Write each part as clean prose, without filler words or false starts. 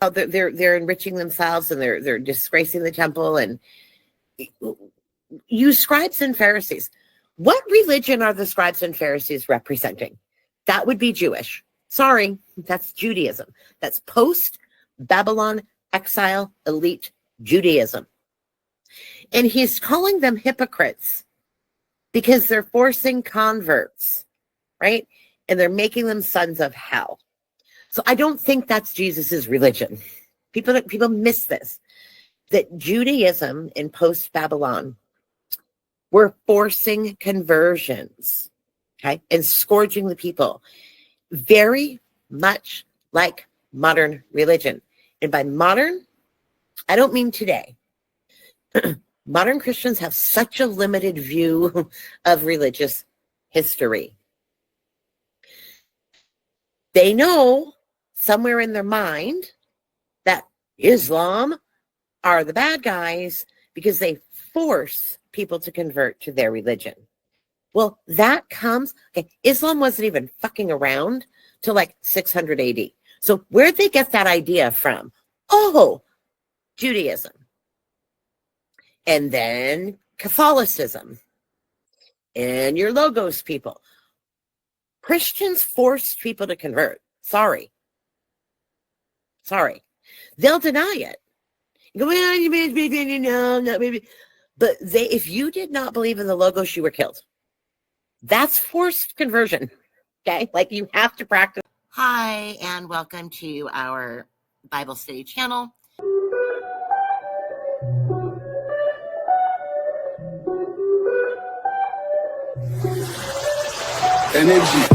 how they're enriching themselves and they're disgracing the temple. And you scribes and Pharisees, what religion are the scribes and Pharisees representing? That would be Jewish. Sorry, that's Judaism. That's post-Babylon exile elite Judaism. And he's calling them hypocrites because they're forcing converts, right? And they're making them sons of hell. So I don't think that's Jesus's religion. People miss this, that Judaism in post-Babylon were forcing conversions, okay, and scourging the people, very much like modern religion. And by modern, I don't mean today. Modern Christians have such a limited view of religious history. They know somewhere in their mind that Islam are the bad guys because they force people to convert to their religion. Well, that comes, okay, Islam wasn't even fucking around till like 600 AD. So where'd they get that idea from? Oh, Judaism. And then Catholicism. And your Logos people. Christians forced people to convert. Sorry. They'll deny it. You go, well, you may, no, not maybe. But if you did not believe in the Logos, you were killed. That's forced conversion. Okay? Like you have to practice. Hi, and welcome to our Bible study channel. Energy.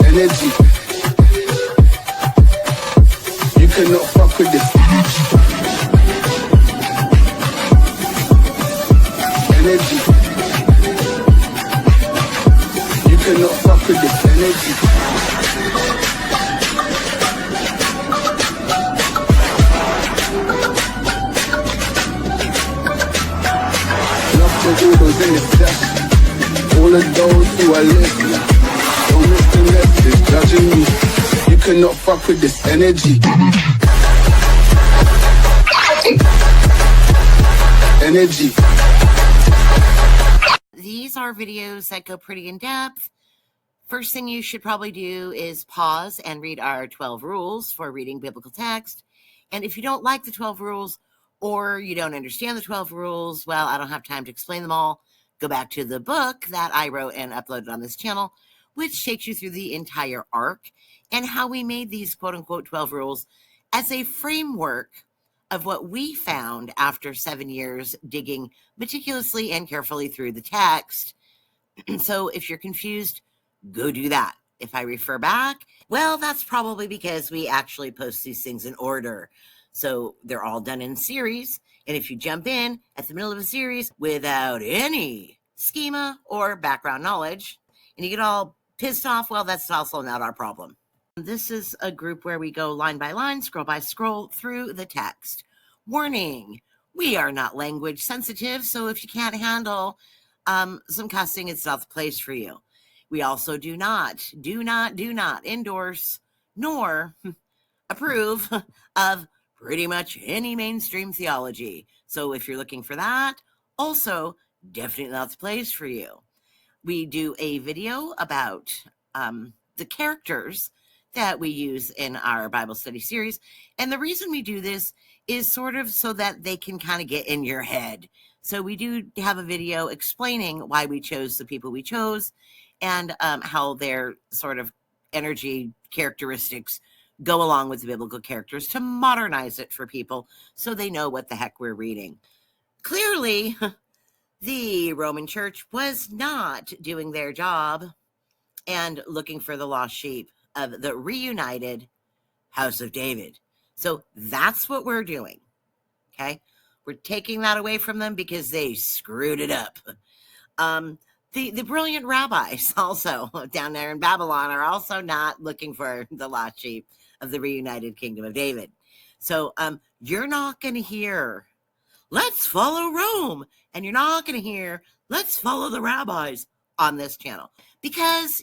Energy. You cannot fuck with this. Energy. You cannot fuck with this energy. All those in the flesh, all of those who are listening, don't miss the message, judging me. You cannot fuck with this energy. Energy. These are videos that go pretty in depth. First thing you should probably do is pause and read our 12 rules for reading biblical text. And if you don't like the 12 rules, or you don't understand the 12 rules, well, I don't have time to explain them all. Go back to the book that I wrote and uploaded on this channel, which takes you through the entire arc and how we made these quote-unquote 12 rules as a framework of what we found after 7 years digging meticulously and carefully through the text. So if you're confused, go do that. If I refer back, well, that's probably because we actually post these things in order. So they're all done in series. And if you jump in at the middle of a series without any schema or background knowledge, and you get all pissed off, well, that's also not our problem. This is a group where we go line by line, scroll by scroll through the text. Warning, we are not language sensitive, so if you can't handle some cussing, it's not the place for you. We also do not endorse nor approve of pretty much any mainstream theology. So if you're looking for that, also definitely not the place for you. We do a video about the characters that we use in our Bible study series. And the reason we do this is sort of so that they can kind of get in your head. So we do have a video explaining why we chose the people we chose and how their sort of energy characteristics go along with the biblical characters to modernize it for people so they know what the heck we're reading. Clearly, the Roman Church was not doing their job and looking for the lost sheep of the reunited House of David. So that's what we're doing, okay? We're taking that away from them because they screwed it up. The brilliant rabbis also down there in Babylon are also not looking for the lost sheep of the reunited kingdom of David. So you're not going to hear, let's follow Rome. And you're not going to hear, let's follow the rabbis on this channel. Because,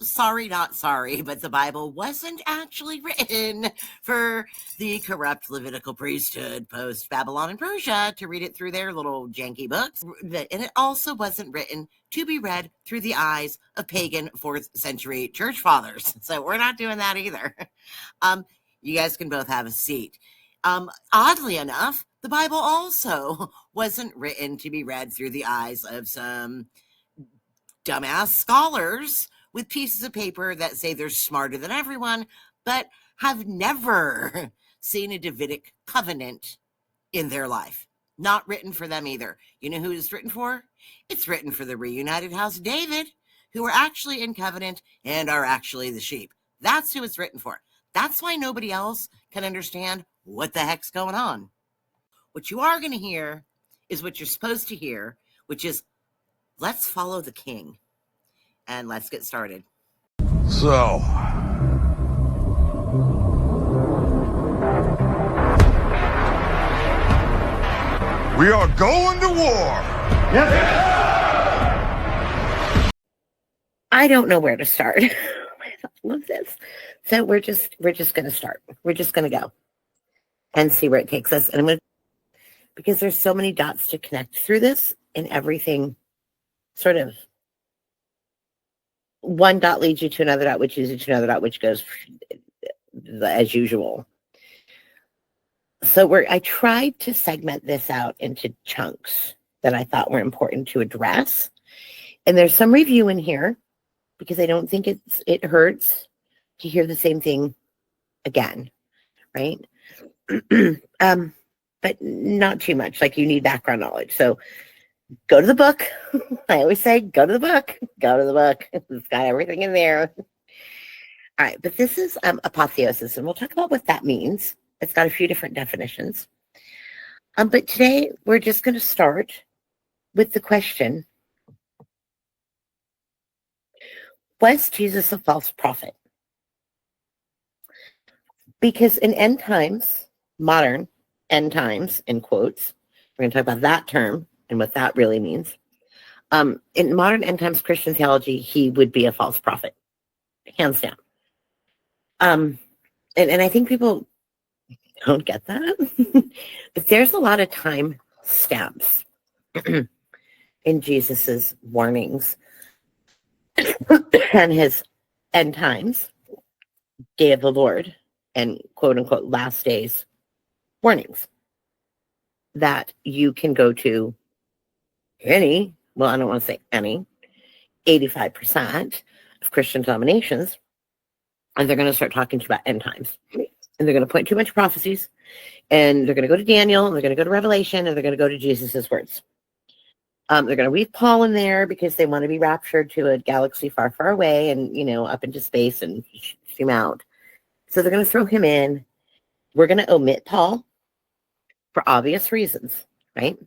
sorry, not sorry, but the Bible wasn't actually written for the corrupt Levitical priesthood post-Babylon and Persia to read it through their little janky books. And it also wasn't written to be read through the eyes of pagan 4th century church fathers. So we're not doing that either. You guys can both have a seat. Oddly enough, the Bible also wasn't written to be read through the eyes of some dumbass scholars with pieces of paper that say they're smarter than everyone, but have never seen a Davidic covenant in their life. Not written for them either. You know who it's written for? It's written for the reunited house of David, who are actually in covenant and are actually the sheep. That's who it's written for. That's why nobody else can understand what the heck's going on. What you are going to hear is what you're supposed to hear, which is, let's follow the king. And let's get started. So, we are going to war. Yep. I don't know where to start. I love this. So we're just going to start. We're just going to go and see where it takes us. And I'm going to, because there's so many dots to connect through this, and everything sort of, one dot leads you to another dot, which leads you to another dot, which goes as usual. So I tried to segment this out into chunks that I thought were important to address. And there's some review in here because I don't think it hurts to hear the same thing again, right? But not too much. Like, you need background knowledge. So go to the book. I always say, go to the book. Go to the book. It's got everything in there. All right, but this is apotheosis, and we'll talk about what that means. It's got a few different definitions. But today, we're just going to start with the question, was Jesus a false prophet? Because in end times, modern end times, in quotes, we're going to talk about that term and what that really means. In modern end times Christian theology, he would be a false prophet, hands down. And I think people don't get that. But there's a lot of time stamps in Jesus's warnings and his end times, day of the Lord, and quote unquote last days warnings that you can go to any, well, I don't want to say any, 85% of Christian denominations, and they're going to start talking to you about end times. And they're going to point to a bunch of prophecies, and they're going to go to Daniel, and they're going to go to Revelation, and they're going to go to Jesus's words. They're going to weave Paul in there because they want to be raptured to a galaxy far, far away and, up into space and zoom out. So they're going to throw him in. We're going to omit Paul for obvious reasons, right?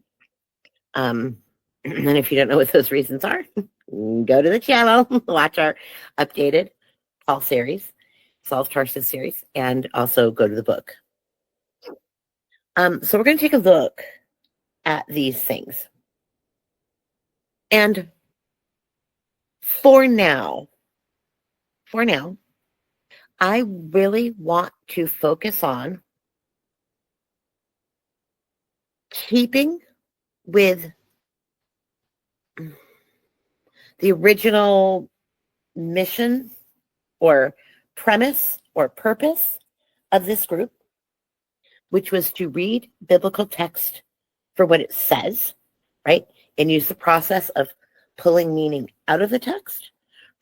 And if you don't know what those reasons are, go to the channel, watch our updated Paul series, Saul of Tarsus series, and also go to the book. So we're going to take a look at these things. And for now, I really want to focus on keeping with the original mission or premise or purpose of this group, which was to read biblical text for what it says, right? And use the process of pulling meaning out of the text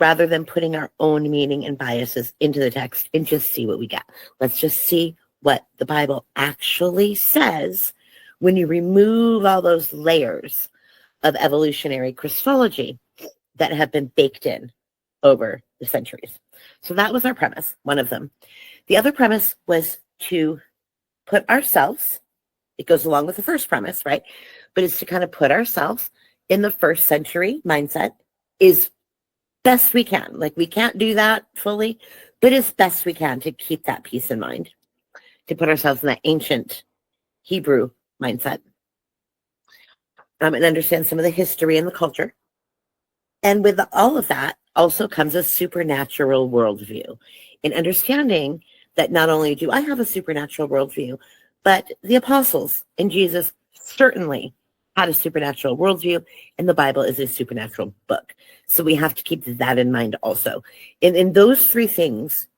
rather than putting our own meaning and biases into the text and just see what we get. Let's just see what the Bible actually says when you remove all those layers of evolutionary Christology that have been baked in over the centuries. So that was our premise, one of them. The other premise was to put ourselves, it goes along with the first premise, right? But it's to kind of put ourselves in the first century mindset is best we can. Like, we can't do that fully, but as best we can to keep that peace in mind. to put ourselves in that ancient Hebrew mindset, and understand some of the history and the culture. And with all of that also comes a supernatural worldview, in understanding that not only do I have a supernatural worldview, but the apostles and Jesus certainly had a supernatural worldview, and the Bible is a supernatural book. So we have to keep that in mind also. And those three things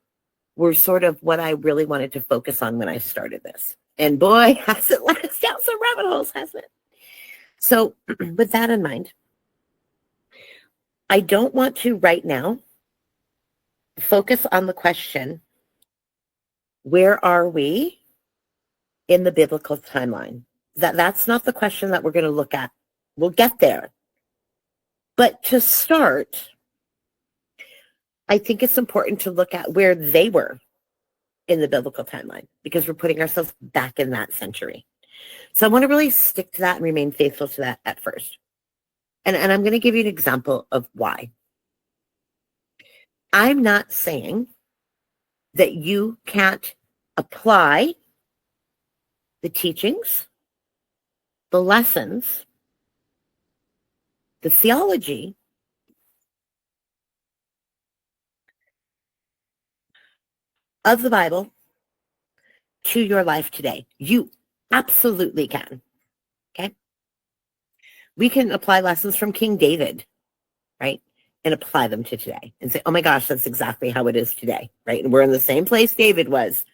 were sort of what I really wanted to focus on when I started this. And boy, has it led us down some rabbit holes, hasn't it? So with that in mind, I don't want to right now focus on the question, where are we in the biblical timeline? That's not the question that we're going to look at. We'll get there. But to start, I think it's important to look at where they were in the biblical timeline, because we're putting ourselves back in that century. So I want to really stick to that and remain faithful to that at first. And I'm going to give you an example of why. I'm not saying that you can't apply the teachings, the lessons, the theology of the Bible to your life today. You absolutely can. Okay? We can apply lessons from King David, right? And apply them to today and say, oh my gosh, that's exactly how it is today, right? And we're in the same place David was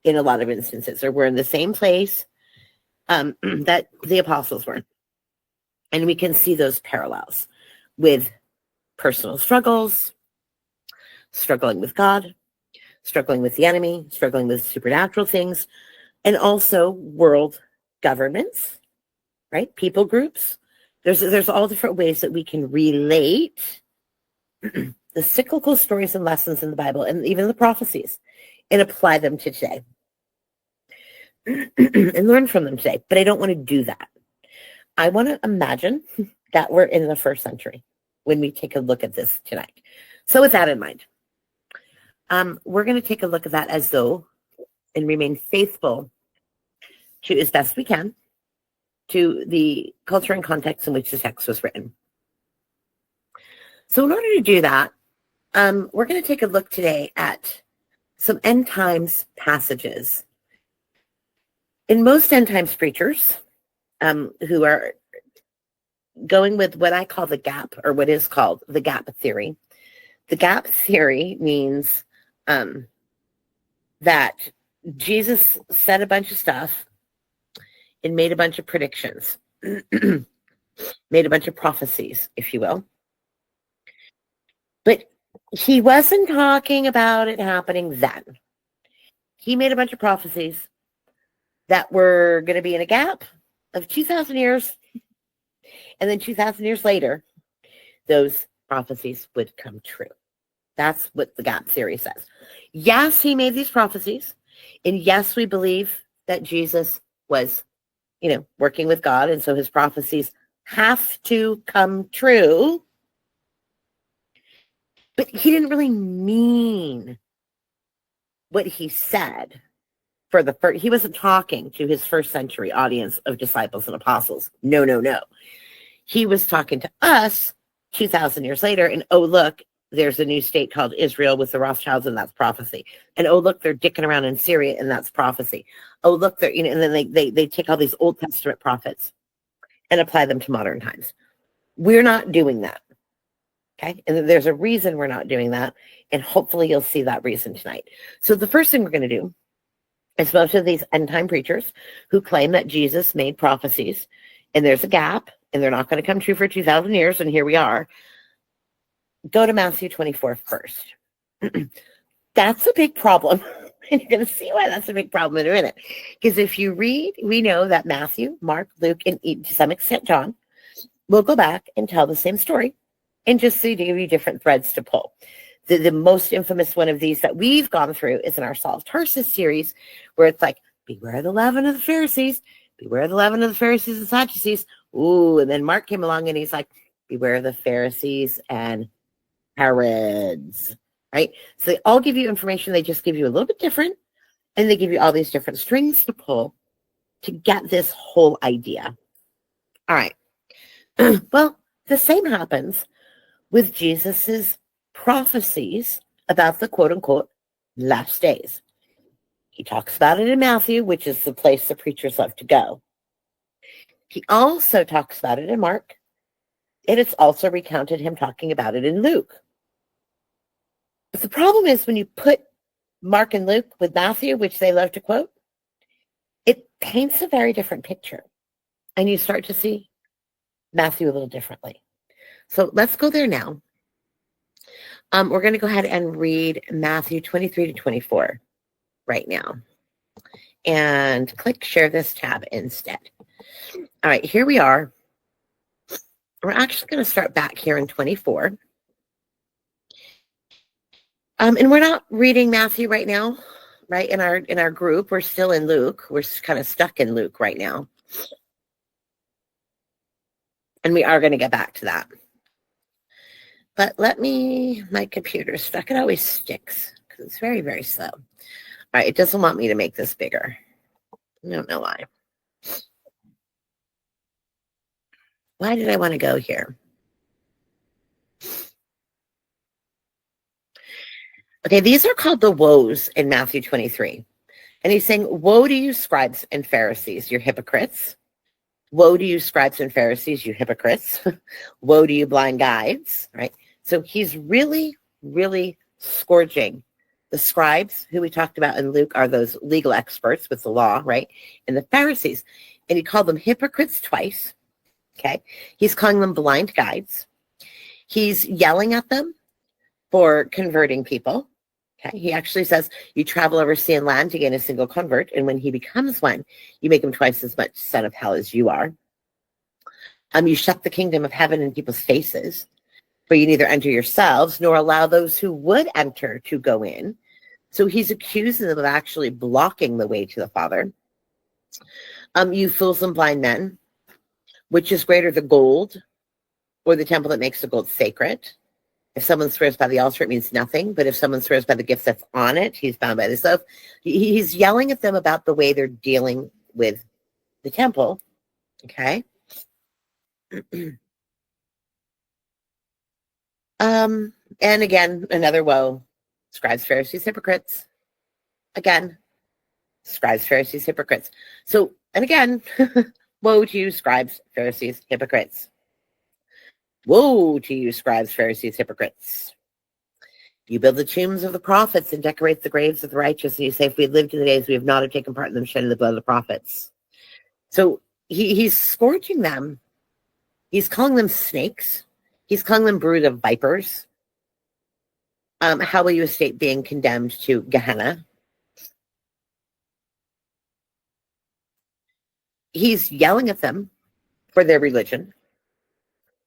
in a lot of instances, or we're in the same place that the apostles were. And we can see those parallels with personal struggles, struggling with God, struggling with the enemy, struggling with supernatural things, and also world governments, right? People groups. There's all different ways that we can relate the cyclical stories and lessons in the Bible, and even the prophecies, and apply them to today and learn from them today. But I don't want to do that. I want to imagine that we're in the first century when we take a look at this tonight. So with that in mind, we're going to take a look at that as though and remain faithful to, as best we can, to the culture and context in which the text was written. So in order to do that, we're going to take a look today at some end times passages. In most end times preachers who are going with what I call the gap, or what is called the gap theory. The gap theory means that Jesus said a bunch of stuff and made a bunch of predictions, made a bunch of prophecies, if you will. But he wasn't talking about it happening then. He made a bunch of prophecies that were going to be in a gap of 2,000 years. And then 2,000 years later, those prophecies would come true. That's what the gap theory says. Yes, he made these prophecies. And yes, we believe that Jesus was, working with God. And so his prophecies have to come true. But he didn't really mean what he said for the first. He wasn't talking to his first century audience of disciples and apostles. No. He was talking to us 2,000 years later. And oh, look, there's a new state called Israel with the Rothschilds, and that's prophecy. And oh, look, they're dicking around in Syria, and that's prophecy. Oh, look, they're, and then they take all these Old Testament prophets and apply them to modern times. We're not doing that. Okay. And there's a reason we're not doing that. And hopefully you'll see that reason tonight. So the first thing we're going to do is most of these end time preachers who claim that Jesus made prophecies and there's a gap and they're not going to come true for 2,000 years. And here we are. Go to Matthew 24 first. That's a big problem. And you're going to see why that's a big problem in a minute. Because if you read, we know that Matthew, Mark, Luke, and to some extent John will go back and tell the same story. And just so to give you different threads to pull. The most infamous one of these that we've gone through is in our Saul of Tarsus series, where it's like, beware the leaven of the Pharisees, beware the leaven of the Pharisees and Sadducees. Ooh, and then Mark came along and he's like, beware the Pharisees and Herods, right? So they all give you information. They just give you a little bit different And they give you all these different strings to pull to get this whole idea. All right. Well, the same happens with Jesus's prophecies about the quote unquote last days. He talks about it in Matthew, which is the place the preachers love to go. He also talks about it in Mark, and it's also recounted him talking about it in Luke. But the problem is when you put Mark and Luke with Matthew, which they love to quote, it paints a very different picture. And you start to see Matthew a little differently. So let's go there now. We're going to go ahead and read Matthew 23 to 24 right now. And click share this tab instead. All right, here we are. We're actually going to start back here in 24. And we're not reading Matthew right now, right? In our group, we're still in Luke. We're kind of stuck in Luke right now. And we are going to get back to that. But my computer's stuck. It always sticks because it's very, very slow. All right, it doesn't want me to make this bigger. I don't know why. Why did I want to go here? Okay, these are called the woes in Matthew 23. And he's saying, woe to you, scribes and Pharisees, you're hypocrites. Woe to you, scribes and Pharisees, you hypocrites. Woe to you, blind guides, right? So he's really, really scourging. The scribes, who we talked about in Luke, are those legal experts with the law, right? And the Pharisees. And he called them hypocrites twice, okay? He's calling them blind guides. He's yelling at them for converting people. Okay, he actually says, you travel over sea and land to gain a single convert, and when he becomes one, you make him twice as much son of hell as you are. You shut the kingdom of heaven in people's faces, for you neither enter yourselves nor allow those who would enter to go in. So he's accusing them of actually blocking the way to the Father. You fools and blind men, which is greater, the gold or the temple that makes the gold sacred? If someone swears by the altar, it means nothing. But if someone swears by the gift that's on it, he's bound by this oath. He's yelling at them about the way they're dealing with the temple. Okay. And again, another woe. Scribes, Pharisees, hypocrites. Again, scribes, Pharisees, hypocrites. So, and again, woe to you, scribes, Pharisees, hypocrites. Woe to you, scribes, Pharisees, hypocrites. You build the tombs of the prophets and decorate the graves of the righteous, and you say, if we had lived in the days, we have not have taken part in them shedding the blood of the prophets. So he's scourging them. He's calling them snakes. He's calling them brood of vipers. How will you escape being condemned to Gehenna? He's yelling at them for their religion.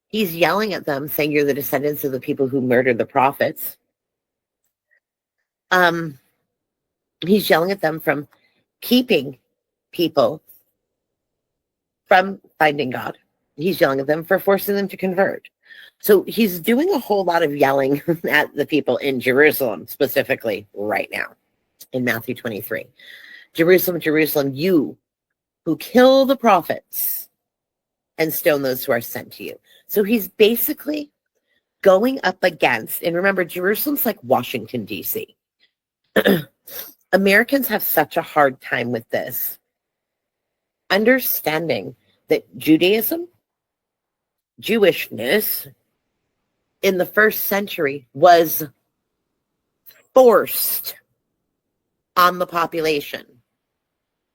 He's yelling at them, saying you're the descendants of the people who murdered the prophets. He's yelling at them from keeping people from finding God. He's yelling at them for forcing them to convert. So he's doing a whole lot of yelling at the people in Jerusalem, specifically right now in Matthew 23. Jerusalem, Jerusalem, you who kill the prophets and stone those who are sent to you. So he's basically going up against, and remember, Jerusalem's like Washington, D.C. Americans have such a hard time with this, understanding that Judaism, Jewishness, in the first century was forced on the population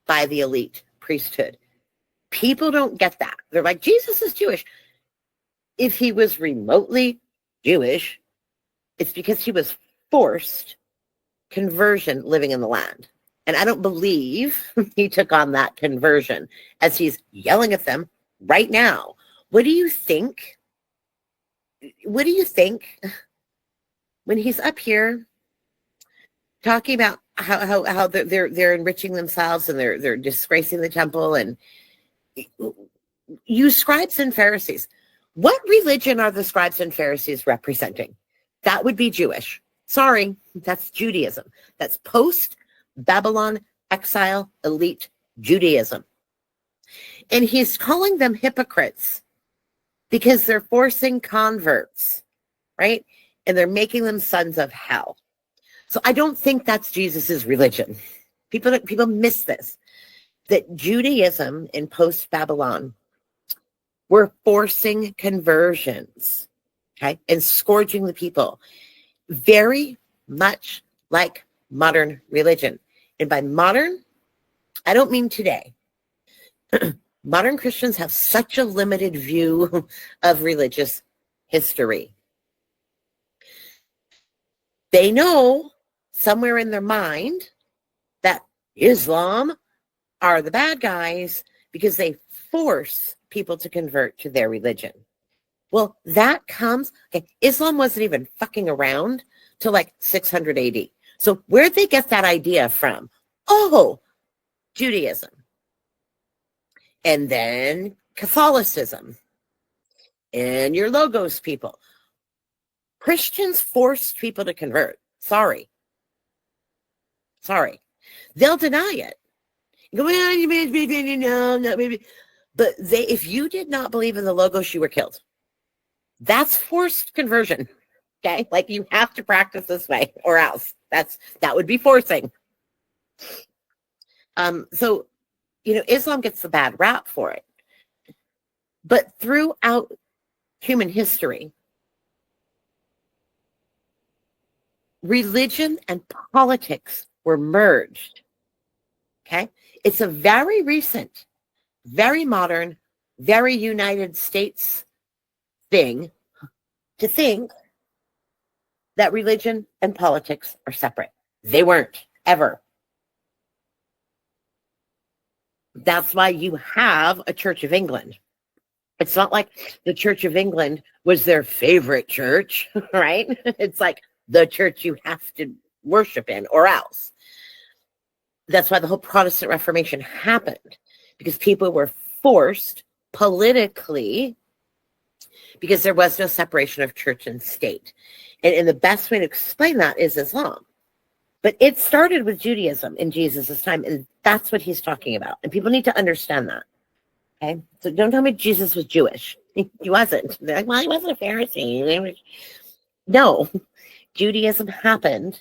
by the elite priesthood. People don't get that. They're like, Jesus is Jewish. If he was remotely Jewish, it's because he was forced conversion living in the land. And I don't believe he took on that conversion as he's yelling at them right now. What do you think? What do you think when he's up here talking about how they're enriching themselves and they're disgracing the temple, and you scribes and Pharisees, what religion are the scribes and Pharisees representing? That would be Jewish. Sorry, that's Judaism. That's post Babylon, exile, elite, Judaism. And he's calling them hypocrites because they're forcing converts, right? And they're making them sons of hell. So I don't think that's Jesus's religion. People miss this, that Judaism in post-Babylon were forcing conversions, okay, and scourging the people, very much like modern religion. And by modern, I don't mean today. Modern Christians have such a limited view of religious history. They know somewhere in their mind that Islam are the bad guys because they force people to convert to their religion. Well, that comes, okay, Islam wasn't even fucking around till like 600 AD. So where'd they get that idea from? Oh, Judaism. And then Catholicism. And your Logos people. Christians forced people to convert. Sorry. They'll deny it. Go, well, no, maybe. But if you did not believe in the Logos, you were killed. That's forced conversion. Okay? Like you have to practice this way or else. That would be forcing. So, Islam gets the bad rap for it. But throughout human history, religion and politics were merged. Okay? It's a very recent, very modern, very United States thing to think that religion and politics are separate. They weren't, ever. That's why you have a Church of England. It's not like the Church of England was their favorite church, right? It's like the church you have to worship in or else. That's why the whole Protestant Reformation happened, because people were forced politically because there was no separation of church and state. And the best way to explain that is Islam. But it started with Judaism in Jesus' time, and that's what he's talking about. And people need to understand that. Okay? So don't tell me Jesus was Jewish. He wasn't. They're like, well, he wasn't a Pharisee. No. Judaism happened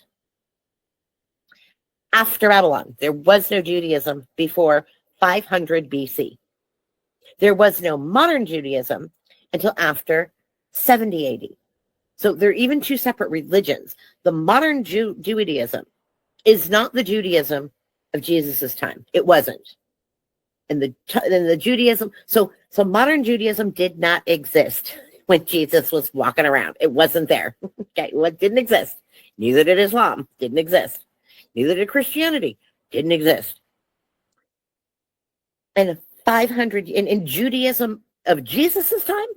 after Babylon. There was no Judaism before 500 BC. There was no modern Judaism until after 70 AD. So they're even two separate religions. The modern Judaism is not the Judaism of Jesus's time. It wasn't. And the Judaism, so modern Judaism did not exist when Jesus was walking around. It wasn't there. Okay, well, it didn't exist. Neither did Islam. Didn't exist. Neither did Christianity. Didn't exist. And 500 in Judaism of Jesus's time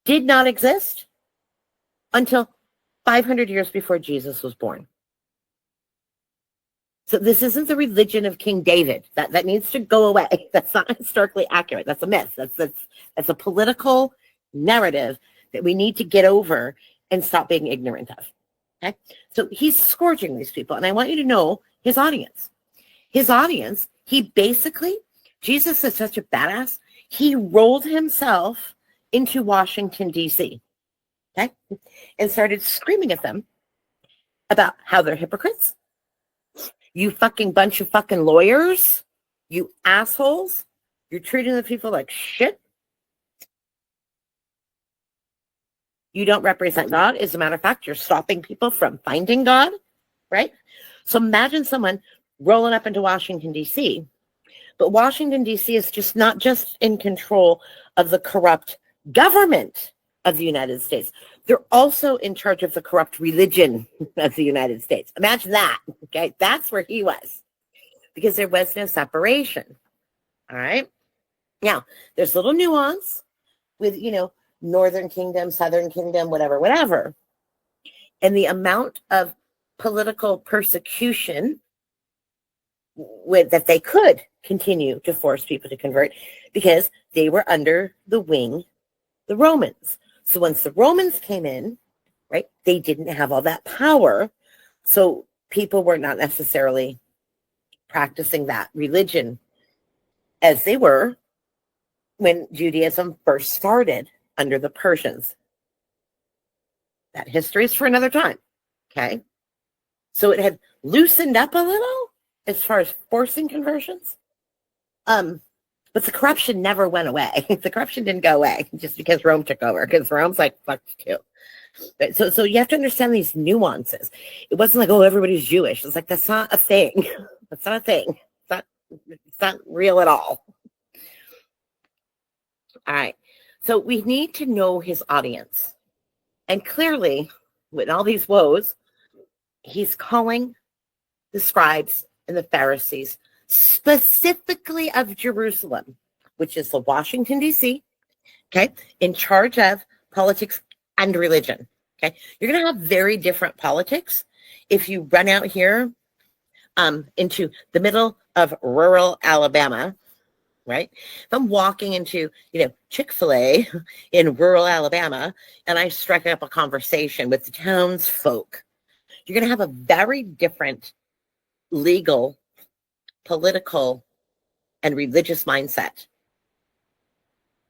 did not exist until 500 years before Jesus was born. So this isn't the religion of King David. That needs to go away. That's not historically accurate. That's a myth. That's a political narrative that we need to get over and stop being ignorant of. Okay? So he's scourging these people. And I want you to know his audience. His audience, Jesus is such a badass. He rolled himself into Washington, D.C. Okay? And started screaming at them about how they're hypocrites. You fucking bunch of fucking lawyers. You assholes. You're treating the people like shit. You don't represent God. As a matter of fact, you're stopping people from finding God, right? So imagine someone rolling up into Washington, D.C., but Washington, D.C. is just not just in control of the corrupt government of the United States. They're also in charge of the corrupt religion of the United States. Imagine that, okay? That's where he was, because there was no separation, all right? Now, there's little nuance with, Northern Kingdom, Southern Kingdom, whatever. And the amount of political persecution that they could continue to force people to convert because they were under the wing, the Romans. So once the Romans came in, right, they didn't have all that power. So people were not necessarily practicing that religion as they were when Judaism first started under the Persians. That history is for another time. Okay. So it had loosened up a little as far as forcing conversions. But the corruption never went away. The corruption didn't go away just because Rome took over, because Rome's like, fuck you. So you have to understand these nuances. It wasn't like, oh, everybody's Jewish. It's like, that's not a thing. That's not a thing. It's not real at all. All right. So we need to know his audience. And clearly, with all these woes, he's calling the scribes and the Pharisees, specifically of Jerusalem, which is the Washington, D.C., okay, in charge of politics and religion. Okay. You're going to have very different politics if you run out here into the middle of rural Alabama, right? If I'm walking into, Chick-fil-A in rural Alabama and I strike up a conversation with the townsfolk, you're going to have a very different legal, political, and religious mindset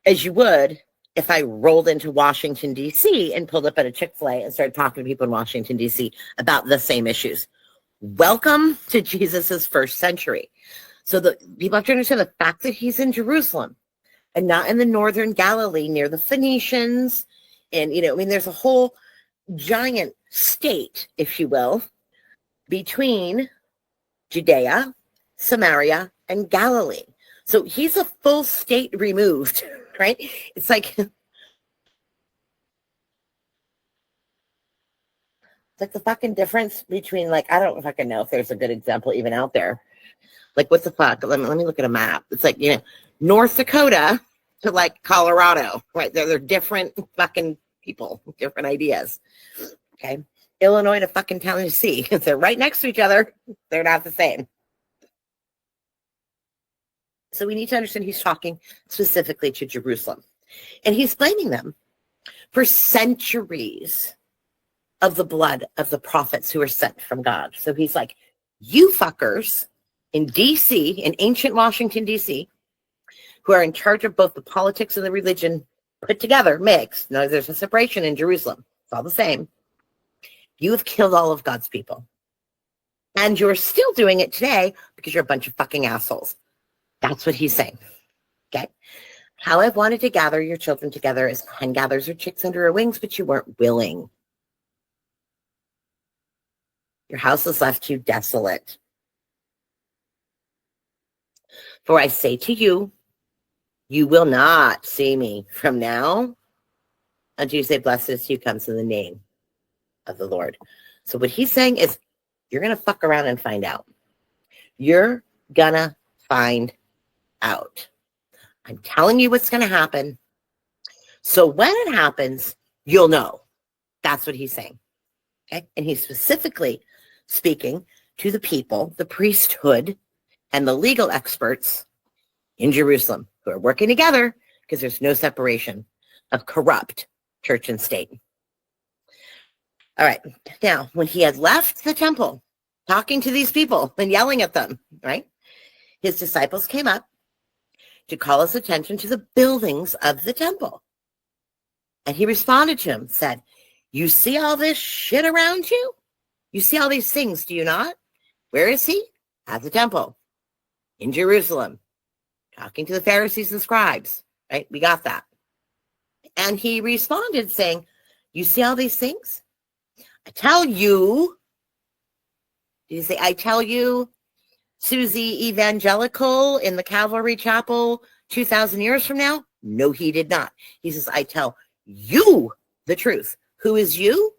as you would if I rolled into Washington, D.C. and pulled up at a Chick-fil-A and started talking to people in Washington, D.C. about the same issues. Welcome to Jesus's first century. So the people have to understand the fact that he's in Jerusalem and not in the northern Galilee near the Phoenicians. And, there's a whole giant state, if you will, between Judea, Samaria, and Galilee. So he's a full state removed, right? It's like the fucking difference between, I don't fucking know if there's a good example even out there. Like, what the fuck? Let me look at a map. It's like, North Dakota to Colorado, right? They're different fucking people, different ideas. Okay. Illinois to fucking Tennessee. They're right next to each other. They're not the same. So we need to understand he's talking specifically to Jerusalem. And he's blaming them for centuries of the blood of the prophets who were sent from God. So he's like, you fuckers in D.C., in ancient Washington, D.C., who are in charge of both the politics and the religion put together, mixed. No, there's a separation in Jerusalem. It's all the same. You have killed all of God's people. And you're still doing it today because you're a bunch of fucking assholes. That's what he's saying. Okay. How I've wanted to gather your children together as hen gathers her chicks under her wings, but you weren't willing. Your house has left you desolate. For I say to you, you will not see me from now until you say, blessed is he who comes in the name of the Lord. So what he's saying is, you're going to fuck around and find out. You're going to find out. I'm telling you what's going to happen. So when it happens, you'll know. That's what he's saying. Okay. And he's specifically speaking to the people, the priesthood, and the legal experts in Jerusalem who are working together because there's no separation of corrupt church and state. All right. Now, when he had left the temple, talking to these people and yelling at them, right? His disciples came up to call his attention to the buildings of the temple. And he responded to him, said, you see all this shit around you? You see all these things, do you not? Where is he? At the temple in Jerusalem, talking to the Pharisees and scribes, right? We got that. And he responded saying, you see all these things? I tell you, did he say, I tell you, Susie Evangelical in the Calvary Chapel 2,000 years from now? No, he did not. He says, I tell you the truth. Who is you?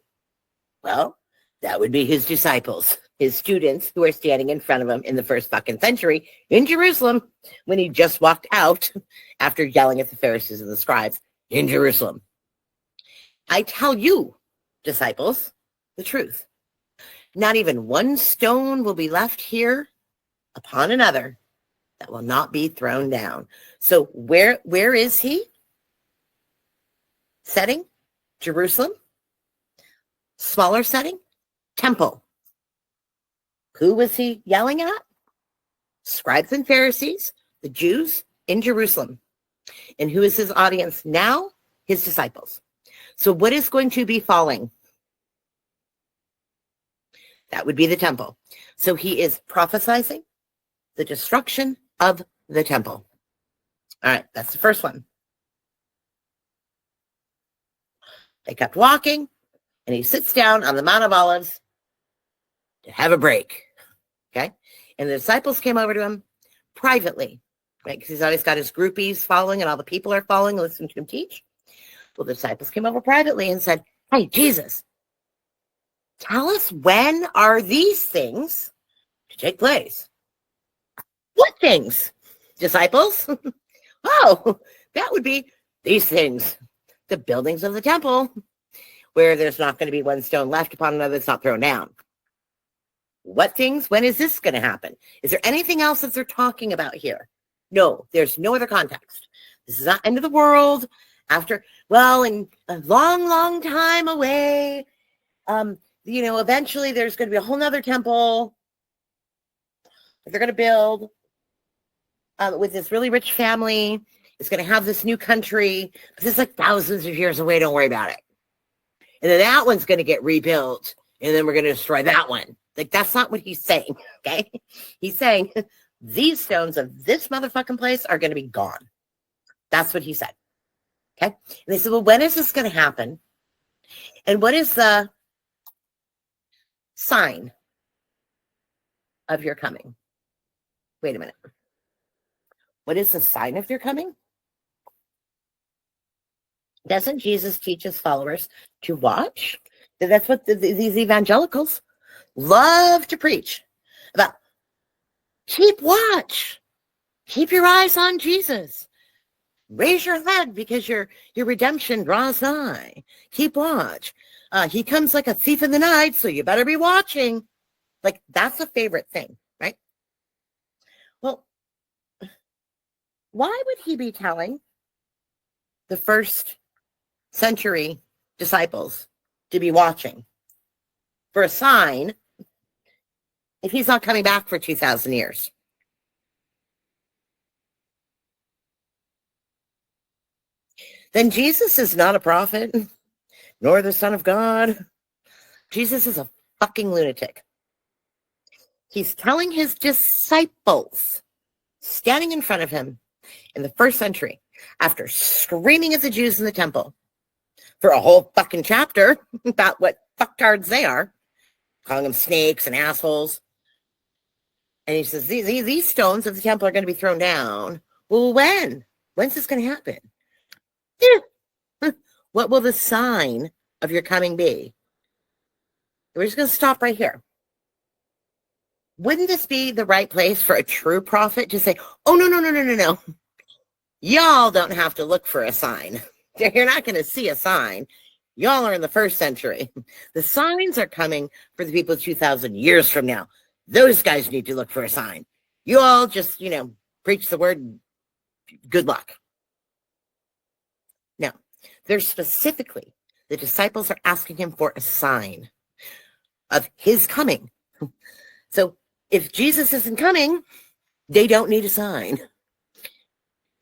Well, that would be his disciples, his students who are standing in front of him in the first fucking century in Jerusalem when he just walked out after yelling at the Pharisees and the scribes in Jerusalem. I tell you, disciples, the truth. Not even one stone will be left here upon another that will not be thrown down. So where is he? Setting? Jerusalem. Smaller setting? Temple. Who was he yelling at? scribes and Pharisees, the Jews in Jerusalem. And who is his audience now? His disciples. So what is going to be falling? That would be the temple. So he is prophesizing the destruction of the temple. All right, that's the first one. They kept walking, and he sits down on the Mount of Olives to have a break. Okay? And the disciples came over to him privately, right? Because he's always got his groupies following, and all the people are following, listening to him teach. Well, the disciples came over privately and said, "Hey, Jesus, tell us, when are these things to take place?" What things, disciples? Oh, that would be these things. The buildings of the temple, where there's not going to be one stone left upon another that's not thrown down. What things? When is this going to happen? Is there anything else that they're talking about here? No, there's no other context. This is not end of the world. After, well, in a long, long time away, eventually there's going to be a whole nother temple that they're going to build with this really rich family. It's going to have this new country, but it's like thousands of years away. Don't worry about it. And then that one's going to get rebuilt, and then we're going to destroy that one. Like, that's not what he's saying, okay? He's saying these stones of this motherfucking place are going to be gone. That's what he said, okay? And they said, well, when is this going to happen? And what is the sign of your coming? Wait a minute. What is the sign of your coming? Doesn't Jesus teach his followers to watch? That's what these evangelicals love to preach about. Keep watch. Keep your eyes on Jesus. Raise your head because your redemption draws nigh. Keep watch. He comes like a thief in the night, so you better be watching. Like, that's a favorite thing, right? Well, why would he be telling the first century disciples to be watching for a sign if he's not coming back for 2,000 years? Then Jesus is not a prophet, nor the Son of God. Jesus is a fucking lunatic. He's telling his disciples, standing in front of him in the first century, after screaming at the Jews in the temple for a whole fucking chapter about what fucktards they are, calling them snakes and assholes. And he says, these stones of the temple are going to be thrown down. Well, when? When's this going to happen? Yeah. What will the sign of your coming be? We're just going to stop right here. Wouldn't this be the right place for a true prophet to say, oh, no. Y'all don't have to look for a sign. You're not going to see a sign. Y'all are in the first century. The signs are coming for the people 2,000 years from now. Those guys need to look for a sign. You all just, preach the word. Good luck. Now, there's specifically, the disciples are asking him for a sign of his coming. So if Jesus isn't coming, they don't need a sign.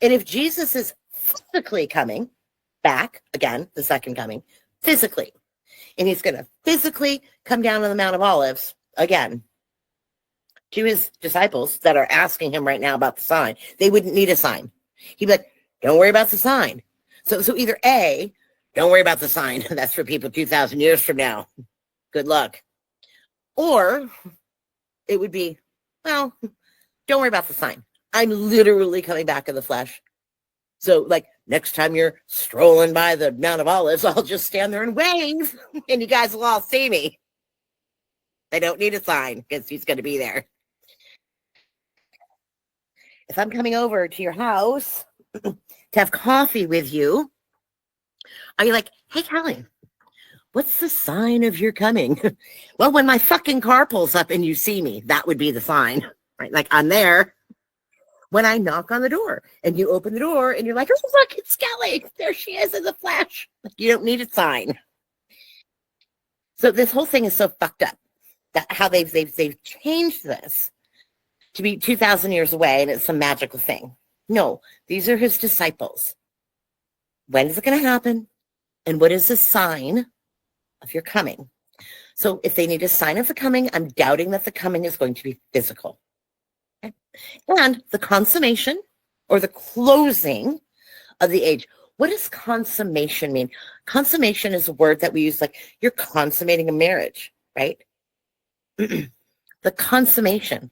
And if Jesus is physically coming back, again, the second coming, physically, and he's going to physically come down on the Mount of Olives, again, to his disciples that are asking him right now about the sign, they wouldn't need a sign. He'd be like, don't worry about the sign. So either A, don't worry about the sign. That's for people 2,000 years from now. Good luck. Or it would be, well, don't worry about the sign. I'm literally coming back in the flesh. So, like, next time you're strolling by the Mount of Olives, I'll just stand there and wave, and you guys will all see me. They don't need a sign because he's going to be there. If I'm coming over to your house to have coffee with you, are you like, hey, Kelly, what's the sign of your coming? Well, when my fucking car pulls up and you see me, that would be the sign, right? Like, I'm there. When I knock on the door and you open the door and you're like, oh, look, it's Kelly. There she is in the flesh. Like, you don't need a sign. So this whole thing is so fucked up. That how they've changed this to be 2,000 years away and it's some magical thing. No, these are his disciples. When is it going to happen? And what is the sign of your coming? So if they need a sign of the coming, I'm doubting that the coming is going to be physical. Okay? And the consummation or the closing of the age. What does consummation mean? Consummation is a word that we use like you're consummating a marriage, right? The consummation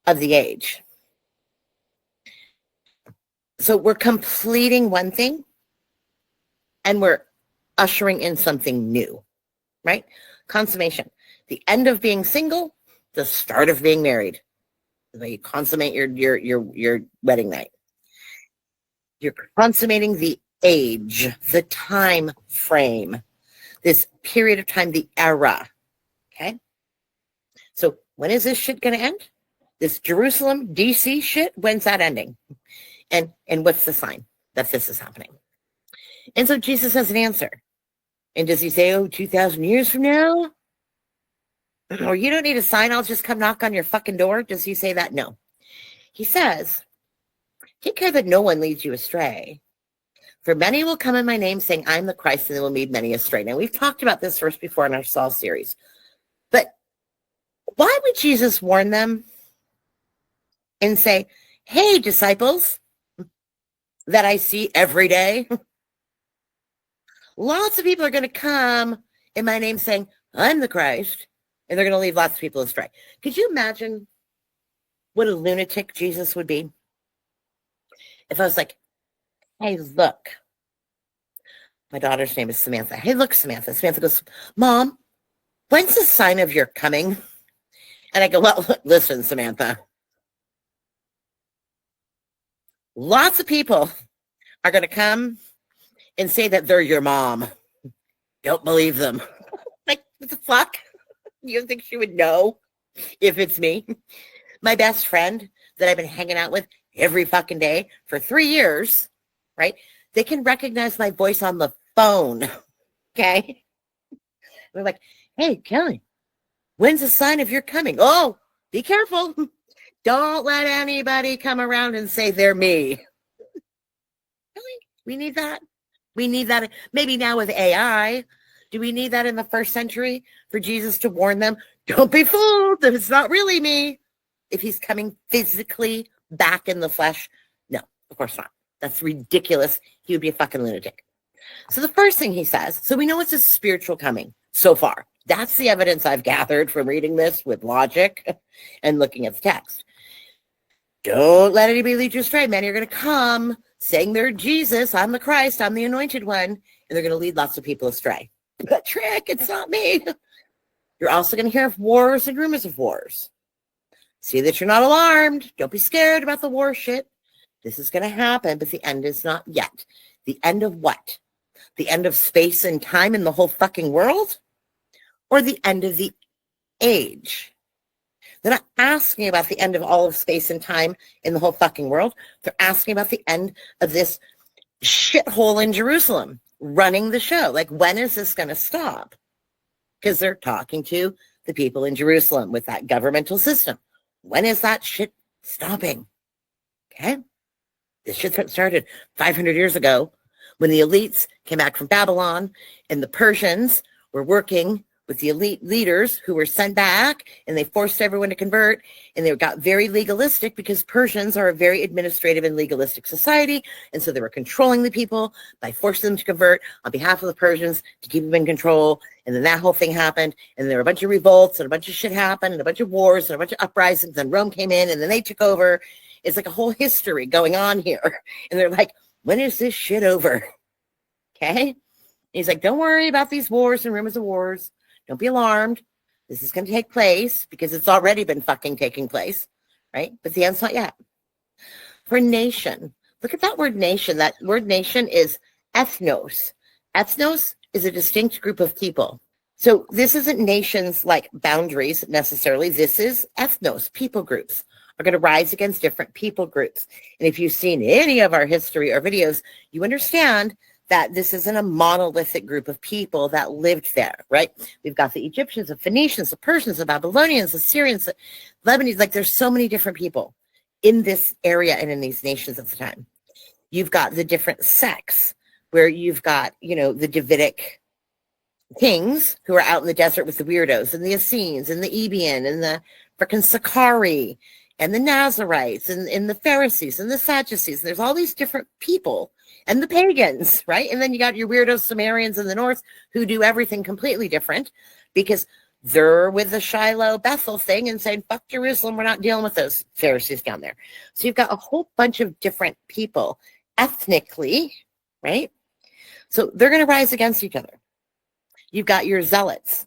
of the age. So we're completing one thing and we're ushering in something new, right? Consummation, the end of being single, the start of being married. The way you consummate your wedding night. You're consummating the age, the time frame, this period of time, the era. Okay? So when is this shit going to end? This Jerusalem, DC shit, when's that ending? And what's the sign that this is happening? And so Jesus has an answer. And does he say, 2,000 years from now? Or you don't need a sign, I'll just come knock on your fucking door? Does he say that? No. He says, take care that no one leads you astray. For many will come in my name saying, I'm the Christ, and they will lead many astray. Now, we've talked about this verse before in our Saul series. But why would Jesus warn them and say, hey, disciples that I see every day? Lots of people are going to come in my name saying, I'm the Christ, and they're going to lead lots of people astray. Could you imagine what a lunatic Jesus would be? If I was like, hey, look, my daughter's name is Samantha. Hey, look, Samantha. Samantha goes, Mom, when's the sign of your coming? And I go, well, listen, Samantha. Lots of people are going to come and say that they're your mom. Don't believe them. Like, what the fuck? You don't think she would know if it's me? My best friend that I've been hanging out with every fucking day for 3 years, right? They can recognize my voice on the phone, okay? They're like, hey, Kelly, when's the sign of your coming? Oh, be careful. Don't let anybody come around and say they're me. Really? We need that? We need that maybe now with AI. Do we need that in the first century for Jesus to warn them? Don't be fooled that it's not really me. If he's coming physically back in the flesh, no, of course not. That's ridiculous. He would be a fucking lunatic. So the first thing he says, so we know it's a spiritual coming so far. That's the evidence I've gathered from reading this with logic and looking at the text. Don't let anybody lead you astray. Many are going to come saying they're Jesus, I'm the Christ, I'm the anointed one, and they're going to lead lots of people astray. But trick, it's not me. You're also going to hear of wars and rumors of wars. See that you're not alarmed. Don't be scared about the war shit. This is going to happen, but the end is not yet. The end of what? The end of space and time in the whole fucking world? Or the end of the age? They're not asking about the end of all of space and time in the whole fucking world. They're asking about the end of this shithole in Jerusalem running the show. Like, when is this going to stop? Because they're talking to the people in Jerusalem with that governmental system. When is that shit stopping? Okay? This shit started 500 years ago when the elites came back from Babylon and the Persians were working with the elite leaders who were sent back, and they forced everyone to convert, and they got very legalistic because Persians are a very administrative and legalistic society, and so they were controlling the people by forcing them to convert on behalf of the Persians to keep them in control. And then that whole thing happened, and there were a bunch of revolts, and a bunch of shit happened, and a bunch of wars, and a bunch of uprisings, and Rome came in, and then they took over. It's like a whole history going on here. And they're like, when is this shit over? Okay? And he's like, don't worry about these wars and rumors of wars. Don't be alarmed. This is going to take place because it's already been fucking taking place, right? But the end's not yet. For nation, look at that word nation. That word nation is ethnos. Ethnos is a distinct group of people. So this isn't nations like boundaries necessarily. This is ethnos, people groups are going to rise against different people groups. And if you've seen any of our history or videos, you understand that this isn't a monolithic group of people that lived there, right? We've got the Egyptians, the Phoenicians, the Persians, the Babylonians, the Syrians, the Lebanese. Like there's so many different people in this area and in these nations at the time. You've got the different sects where you've got, the Davidic kings who are out in the desert with the weirdos, and the Essenes and the Ebian and the frickin' Sakari and the Nazarites and the Pharisees and the Sadducees. And there's all these different people and the pagans, right? And then you got your weirdo Sumerians in the north who do everything completely different because they're with the Shiloh Bethel thing and saying, fuck Jerusalem, we're not dealing with those Pharisees down there. So you've got a whole bunch of different people ethnically, right? So they're going to rise against each other. You've got your zealots.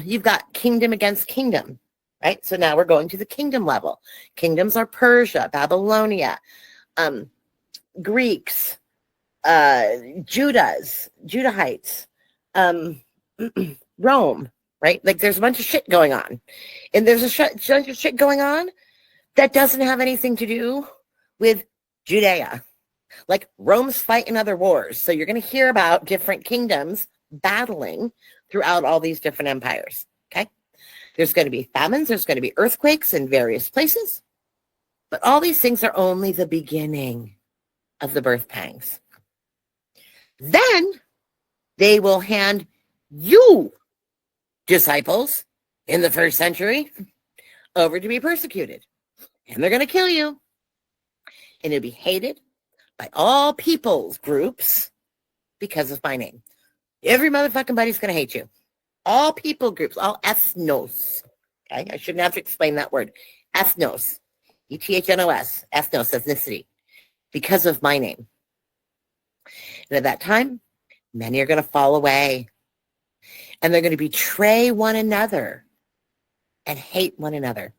You've got kingdom against kingdom, right? So now we're going to the kingdom level. Kingdoms are Persia, Babylonia, Greeks, Judahites, Rome, right? Like there's a bunch of shit going on. And there's a bunch of shit going on that doesn't have anything to do with Judea. Like Rome's fighting other wars. So you're going to hear about different kingdoms battling throughout all these different empires. Okay. There's going to be famines. There's going to be earthquakes in various places. But all these things are only the beginning of the birth pangs. Then they will hand you, disciples, in the first century, over to be persecuted. And they're going to kill you. And you'll be hated by all peoples groups because of my name. Every motherfucking buddy's going to hate you. All people groups, all ethnos. Okay, I shouldn't have to explain that word. Ethnos, ethnos, ethnos, ethnicity, because of my name. And at that time, many are going to fall away, and they're going to betray one another and hate one another.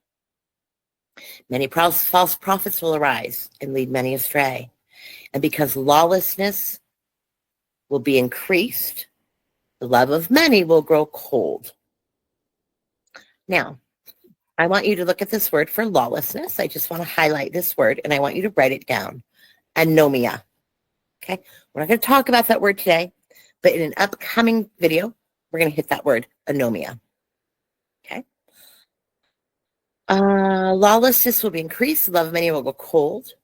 Many false prophets will arise and lead many astray. And because lawlessness will be increased, the love of many will grow cold. Now, I want you to look at this word for lawlessness. I just want to highlight this word, and I want you to write it down. Anomia. Okay? We're not going to talk about that word today, but in an upcoming video, we're going to hit that word, anomia. Okay? Lawlessness will be increased. The love of many will go cold.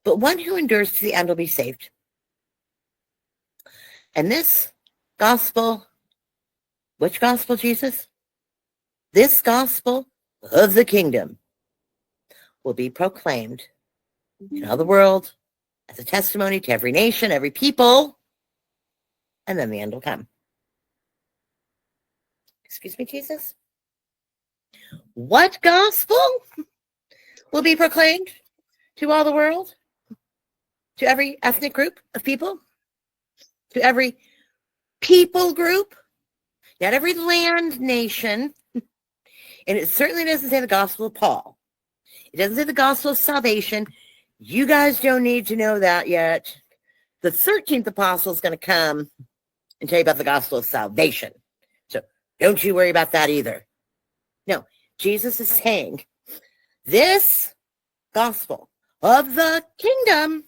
But one who endures to the end will be saved. And this gospel, which gospel, Jesus? This gospel of the kingdom will be proclaimed in all the world as a testimony to every nation, every people, and then the end will come. Excuse me, Jesus? What gospel will be proclaimed to all the world? To every ethnic group of people? To every people group? Not every land nation. And it certainly doesn't say the gospel of Paul. It doesn't say the gospel of salvation. You guys don't need to know that yet. The 13th apostle is going to come and tell you about the gospel of salvation. So don't you worry about that either. No, Jesus is saying this gospel of the kingdom,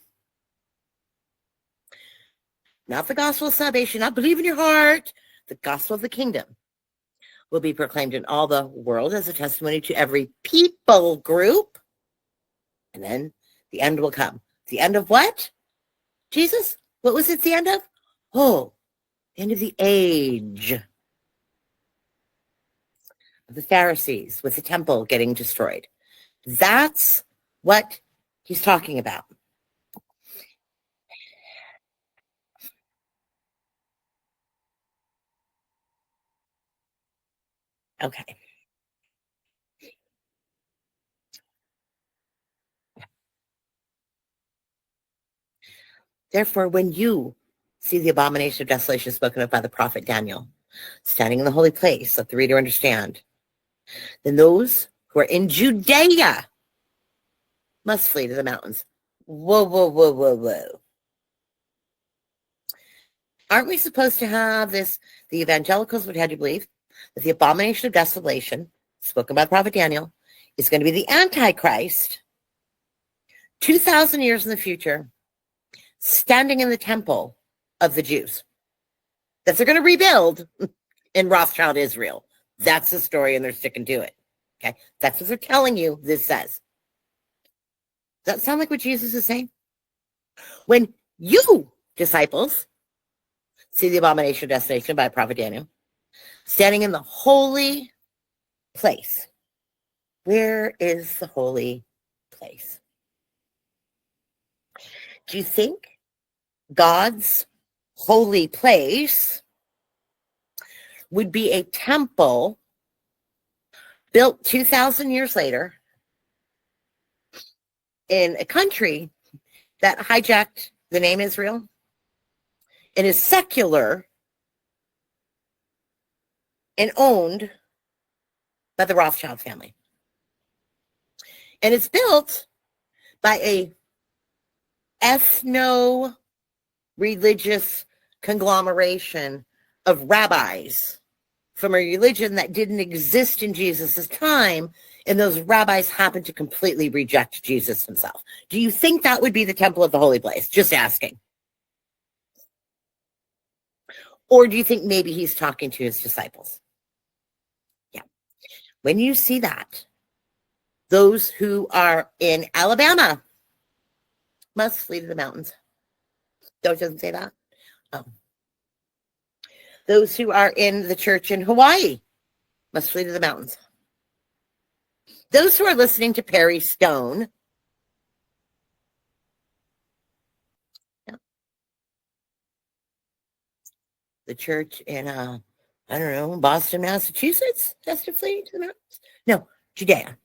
not the gospel of salvation, not believe in your heart, the gospel of the kingdom will be proclaimed in all the world as a testimony to every people group. And then the end will come. The end of what? Jesus? What was it the end of? Oh, the end of the age. Of the Pharisees with the temple getting destroyed. That's what he's talking about. Okay. Therefore, when you see the abomination of desolation spoken of by the prophet Daniel, standing in the holy place, let the reader understand, then those who are in Judea must flee to the mountains. Whoa, whoa, whoa, whoa, whoa. Aren't we supposed to have this? The evangelicals would have you believe that the abomination of desolation, spoken by the prophet Daniel, is going to be the Antichrist 2,000 years in the future, standing in the temple of the Jews that they're going to rebuild in Rothschild Israel. That's the story, and they're sticking to it. Okay, that's what they're telling you. This says. Does that sound like what Jesus is saying? When you, disciples, see the abomination of desolation by Prophet Daniel, standing in the holy place. Where is the holy place? Do you think God's holy place would be a temple built 2,000 years later in a country that hijacked the name Israel and is secular and owned by the Rothschild family? And it's built by a ethno-religious conglomeration of rabbis from a religion that didn't exist in Jesus' time, and those rabbis happened to completely reject Jesus himself. Do you think that would be the temple of the holy place? Just asking. Or do you think maybe he's talking to his disciples? Yeah. When you see that, those who are in Alabama must flee to the mountains. It doesn't say that. Oh. Those who are in the church in Hawaii must flee to the mountains. Those who are listening to Perry Stone, the church in, I don't know, Boston, Massachusetts, has to flee to the mountains? No, Judea.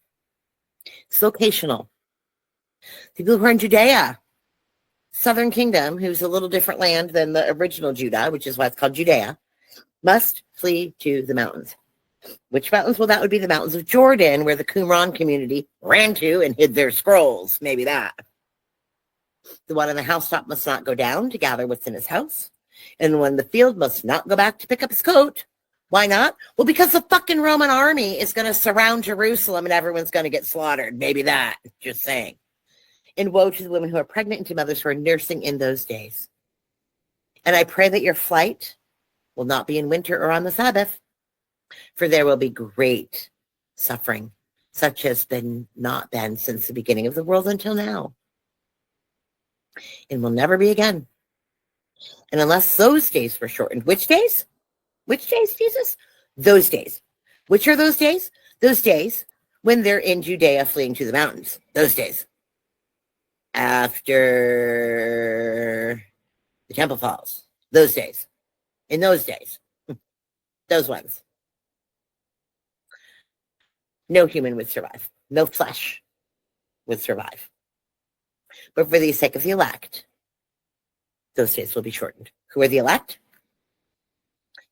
It's locational. People who are in Judea, Southern Kingdom, who's a little different land than the original Judah, which is why it's called Judea, must flee to the mountains. Which mountains? Well, that would be the mountains of Jordan, where the Qumran community ran to and hid their scrolls. Maybe that. The one on the housetop must not go down to gather what's in his house. And when the field must not go back to pick up his coat. Why not? Well, because the fucking Roman army is going to surround Jerusalem and everyone's going to get slaughtered. Maybe that. Just saying. And woe to the women who are pregnant and to mothers who are nursing in those days. And I pray that your flight will not be in winter or on the Sabbath, for there will be great suffering, such as not been since the beginning of the world until now, and will never be again. And unless those days were shortened. Which days? Which days, Jesus? Those days. Which are those days? Those days when they're in Judea fleeing to the mountains. Those days. After the temple falls. Those days. In those days. Those ones. No human would survive. No flesh would survive. But for the sake of the elect, those days will be shortened. Who are the elect?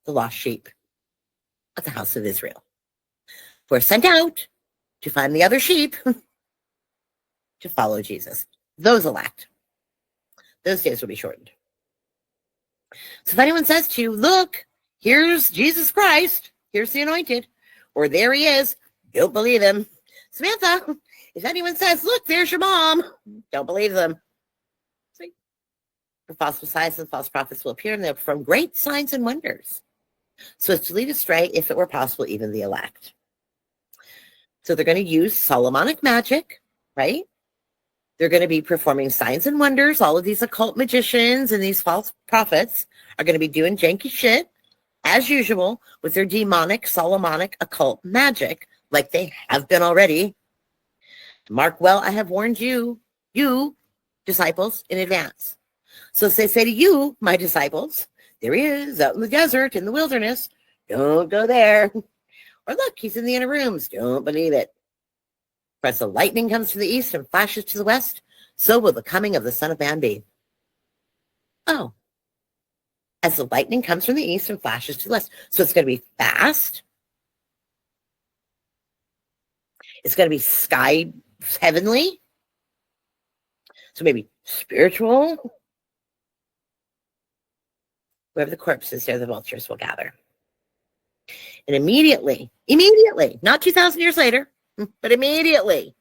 The lost sheep of the house of Israel, who are sent out to find the other sheep to follow Jesus. Those elect. Those days will be shortened. So if anyone says to you, look, here's Jesus Christ, here's the anointed, or there he is, don't believe him. Samantha, if anyone says, look, there's your mom, don't believe them. See? For false messiahs and false prophets will appear, and they'll perform great signs and wonders, so as to lead astray, if it were possible, even the elect. So they're going to use Solomonic magic, right? They're going to be performing signs and wonders. All of these occult magicians and these false prophets are going to be doing janky shit, as usual, with their demonic, Solomonic, occult magic, like they have been already. Mark well, I have warned you, disciples, in advance. So if they say to you, my disciples, there he is, out in the desert, in the wilderness, don't go there. Or look, he's in the inner rooms, don't believe it. For as the lightning comes from the east and flashes to the west, so will the coming of the Son of Man be. Oh. As the lightning comes from the east and flashes to the west. So it's going to be fast. It's going to be sky heavenly. So maybe spiritual. Wherever the corpse is, there the vultures will gather. And immediately, not 2,000 years later, but immediately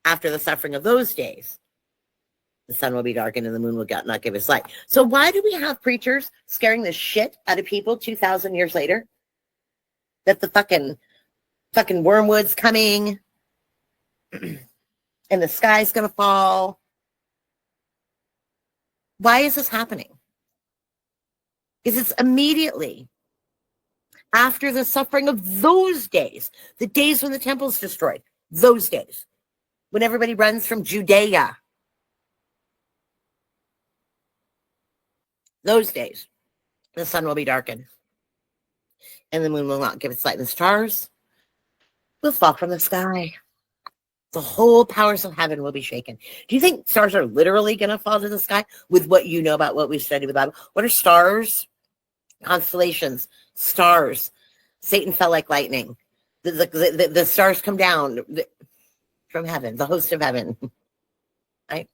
after the suffering of those days, The sun will be darkened and the moon will not give its light. So why do we have preachers scaring the shit out of people 2,000 years later? That the fucking wormwood's coming and the sky's going to fall. Why is this happening? Because it's immediately after the suffering of those days, the days when the temple's destroyed, those days, when everybody runs from Judea. Those days, the sun will be darkened, and the moon will not give its light, and the stars will fall from the sky. The whole powers of heaven will be shaken. Do you think stars are literally going to fall to the sky with what you know about what we've studied with the Bible? What are stars? Constellations, stars. Satan fell like lightning. The stars come down from heaven, the host of heaven. Right?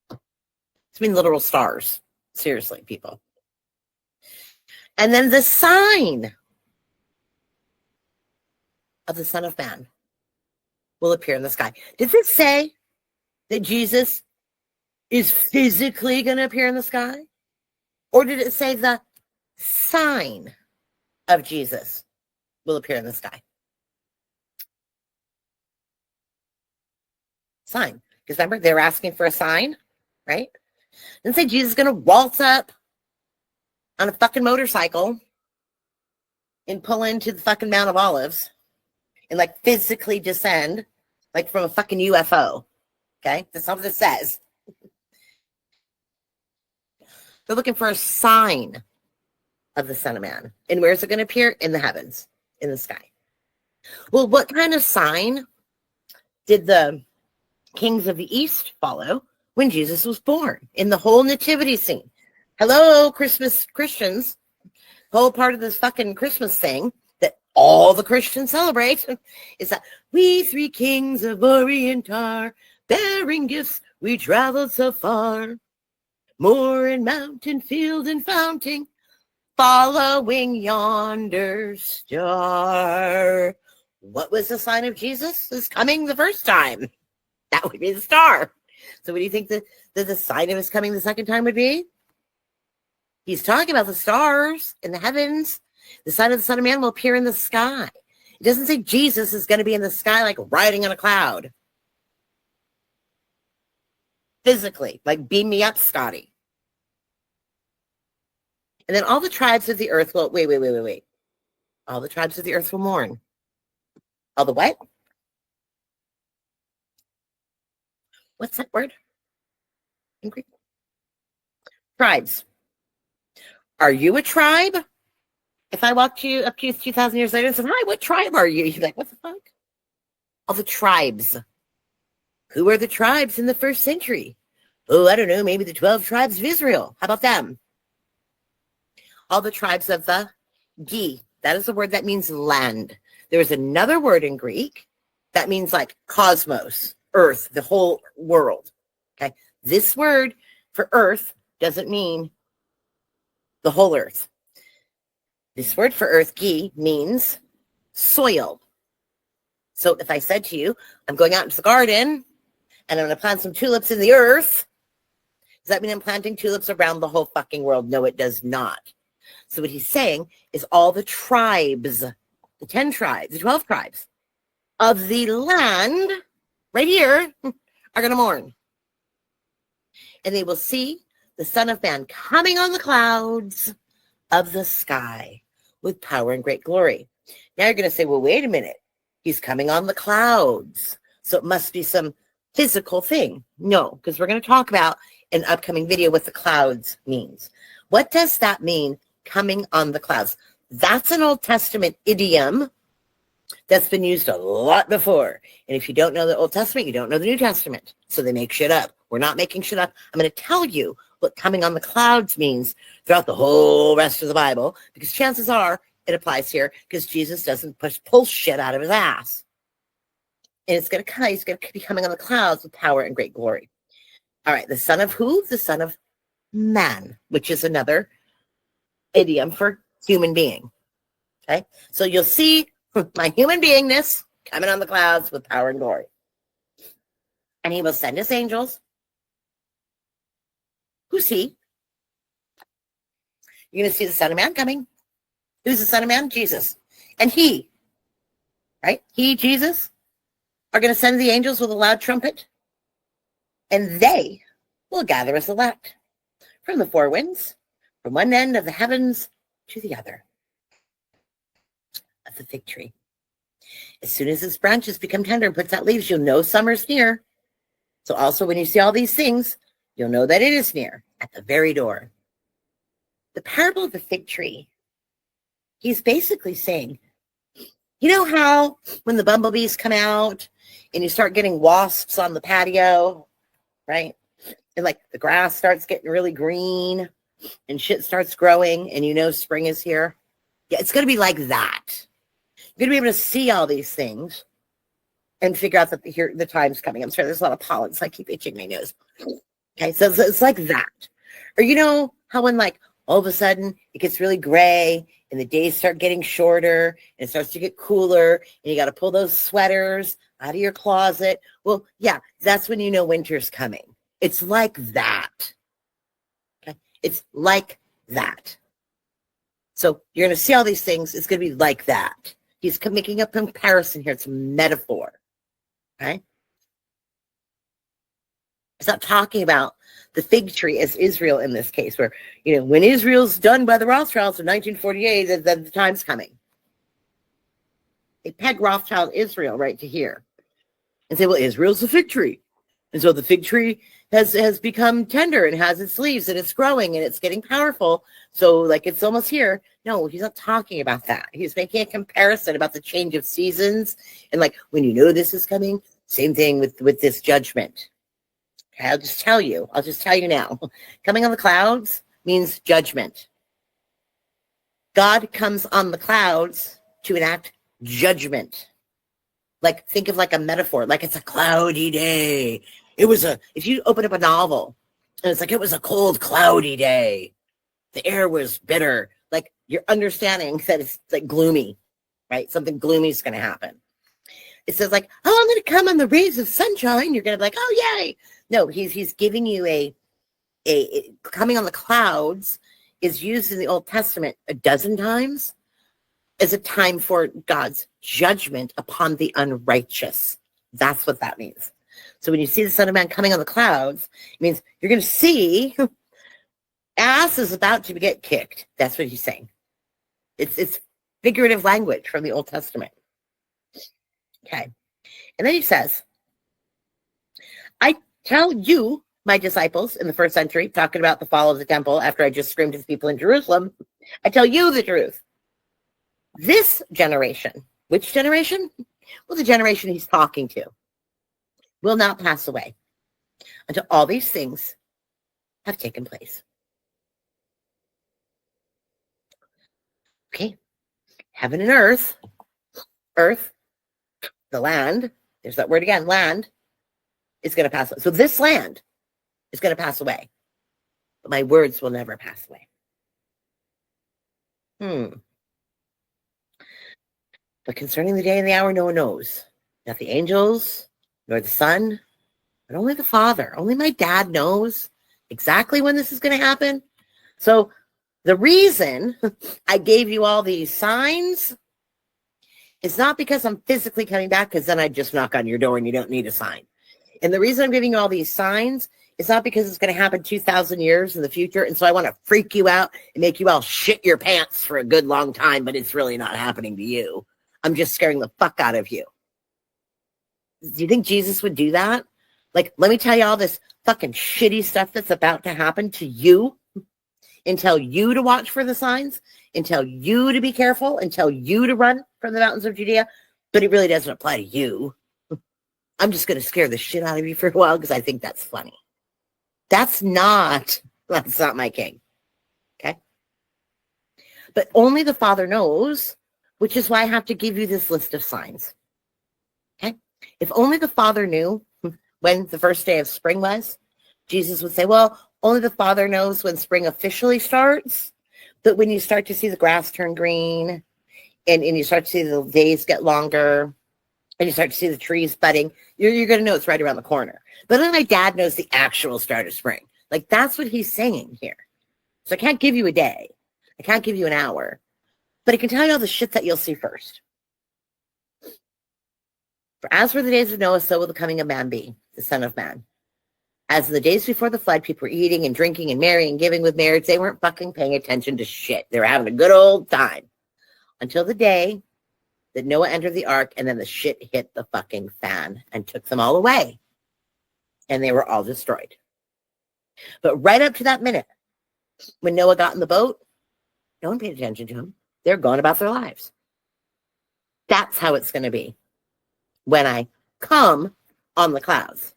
It's been literal stars. Seriously, people. And then the sign of the Son of Man will appear in the sky. Does it say that Jesus is physically going to appear in the sky? Or did it say the sign of Jesus will appear in the sky? Sign. Because remember, they were asking for a sign, right? Didn't say Jesus is going to waltz up on a fucking motorcycle and pull into the fucking Mount of Olives and like physically descend like from a fucking UFO. Okay? That's not what it says. They're looking for a sign of the Son of Man. And where's it going to appear? In the heavens, in the sky. Well, what kind of sign did the kings of the East follow when Jesus was born? In the whole nativity scene. Hello, Christmas Christians. Whole part of this fucking Christmas thing that all the Christians celebrate is that we three kings of Orient are bearing gifts. We traveled so far. Moor and mountain, field and fountain, following yonder star. What was the sign of Jesus is coming the first time? That would be the star. So what do you think that the sign of his coming the second time would be? He's talking about the stars in the heavens. The sign of the Son of Man will appear in the sky. It doesn't say Jesus is going to be in the sky like riding on a cloud. Physically, like beam me up, Scotty. And then all the tribes of the earth will, wait. All the tribes of the earth will mourn. All the what? What's that word in Greek? Tribes. Are you a tribe? If I walked you up to you 2,000 years later and said, hi, what tribe are you? You'd be like, what the fuck? All the tribes. Who are the tribes in the first century? Oh, I don't know, maybe the 12 tribes of Israel. How about them? All the tribes of the Gi. That is a word that means land. There is another word in Greek that means like cosmos, earth, the whole world. Okay. This word for earth doesn't mean the whole earth. This word for earth, Gi, means soil. So if I said to you, I'm going out into the garden and I'm going to plant some tulips in the earth, does that mean I'm planting tulips around the whole fucking world? No, it does not. So what he's saying is all the tribes, the 10 tribes, the 12 tribes of the land right here are going to mourn. And they will see the Son of Man coming on the clouds of the sky with power and great glory. Now you're going to say, well, wait a minute. He's coming on the clouds. So it must be some physical thing. No, because we're going to talk about an upcoming video what the clouds means. What does that mean, coming on the clouds? That's an Old Testament idiom that's been used a lot before. And if you don't know the Old Testament, you don't know the New Testament. So they make shit up. We're not making shit up. I'm going to tell you what coming on the clouds means throughout the whole rest of the Bible, because chances are it applies here because Jesus doesn't pull shit out of his ass. And he's going to be coming on the clouds with power and great glory. All right, the Son of who? The Son of Man, which is another idiom for human being. Okay, so you'll see my human beingness coming on the clouds with power and glory. And he will send his angels. Who's he? You're going to see the Son of Man coming. Who's the Son of Man? Jesus. And he, right? He, Jesus, are going to send the angels with a loud trumpet. And they will gather us elect from the four winds, from one end of the heavens to the other of the fig tree. As soon as its branches become tender and puts out leaves, you'll know summer's near. So also when you see all these things, you'll know that it is near, at the very door. The parable of the fig tree, he's basically saying, you know how when the bumblebees come out and you start getting wasps on the patio, right? And like the grass starts getting really green and shit starts growing and you know spring is here. Yeah, it's going to be like that. You're going to be able to see all these things and figure out that the time's coming. I'm sorry, there's a lot of pollen, so I keep itching my nose. Okay, so it's like that. Or you know how when like all of a sudden it gets really gray and the days start getting shorter and it starts to get cooler and you got to pull those sweaters out of your closet. Well, yeah, that's when you know winter's coming. It's like that. Okay, it's like that. So you're going to see all these things. It's going to be like that. He's making a comparison here. It's a metaphor. Okay? It's not talking about the fig tree as Israel in this case, where, you know, when Israel's done by the Rothschilds in 1948, then the time's coming. They peg Rothschild Israel right to here and say, well, Israel's the fig tree. And so the fig tree has become tender and has its leaves and it's growing and it's getting powerful. So like it's almost here. No, he's not talking about that. He's making a comparison about the change of seasons. And like when you know this is coming, same thing with this judgment. Okay, I'll just tell you now. Coming on the clouds means judgment. God comes on the clouds to enact judgment. Like think of like a metaphor, like it's a cloudy day. If you open up a novel and it's like, it was a cold, cloudy day. The air was bitter. Like you're understanding that it's like gloomy, right? Something gloomy is going to happen. It says like, oh, I'm going to come on the rays of sunshine. You're going to be like, oh, yay. No, he's giving you a coming on the clouds is used in the Old Testament a dozen times as a time for God's judgment upon the unrighteous. That's what that means. So when you see the Son of Man coming on the clouds, it means you're going to see ass is about to get kicked. That's what he's saying. It's figurative language from the Old Testament. Okay. And then he says, I tell you, my disciples in the first century, talking about the fall of the temple after I just screamed to the people in Jerusalem, I tell you the truth. This generation, which generation? Well, the generation he's talking to, will not pass away until all these things have taken place. Okay. Heaven and earth, the land, there's that word again, land, is going to pass away. So this land is going to pass away. But my words will never pass away. But concerning the day and the hour, no one knows. Not the angels, nor the Son, but only the Father. Only my dad knows exactly when this is going to happen. So the reason I gave you all these signs is not because I'm physically coming back, because then I'd just knock on your door and you don't need a sign. And the reason I'm giving you all these signs is not because it's going to happen 2,000 years in the future. And so I want to freak you out and make you all shit your pants for a good long time, but it's really not happening to you. I'm just scaring the fuck out of you. Do you think Jesus would do that? Like, let me tell you all this fucking shitty stuff that's about to happen to you and tell you to watch for the signs and tell you to be careful and tell you to run from the mountains of Judea, but it really doesn't apply to you. I'm just going to scare the shit out of you for a while because I think that's funny. That's not my king. Okay? But only the Father knows, which is why I have to give you this list of signs. Okay? If only the Father knew when the first day of spring was, Jesus would say, well, only the Father knows when spring officially starts, but when you start to see the grass turn green and you start to see the days get longer and you start to see the trees budding, you're going to know it's right around the corner. But then my dad knows the actual start of spring. Like, that's what he's saying here. So I can't give you a day. I can't give you an hour. But I can tell you all the shit that you'll see first. For as for the days of Noah, so will the coming of man be, the Son of Man. As in the days before the flood, people were eating and drinking and marrying and giving with marriage. They weren't fucking paying attention to shit. They were having a good old time. Until the day that Noah entered the ark, and then the shit hit the fucking fan and took them all away. And they were all destroyed. But right up to that minute, when Noah got in the boat, no one paid attention to him. They're going about their lives. That's how it's going to be when I come on the clouds.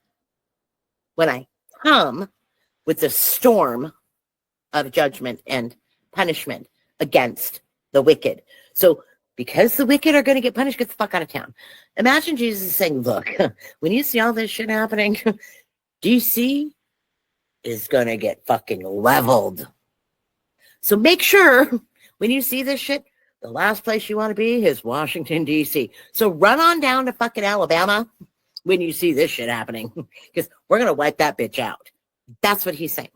When I come with the storm of judgment and punishment against the wicked. So because the wicked are going to get punished, get the fuck out of town. Imagine Jesus saying, look, when you see all this shit happening, DC is going to get fucking leveled. So make sure when you see this shit, the last place you want to be is Washington, D.C. So run on down to fucking Alabama when you see this shit happening, because we're going to wipe that bitch out. That's what he's saying.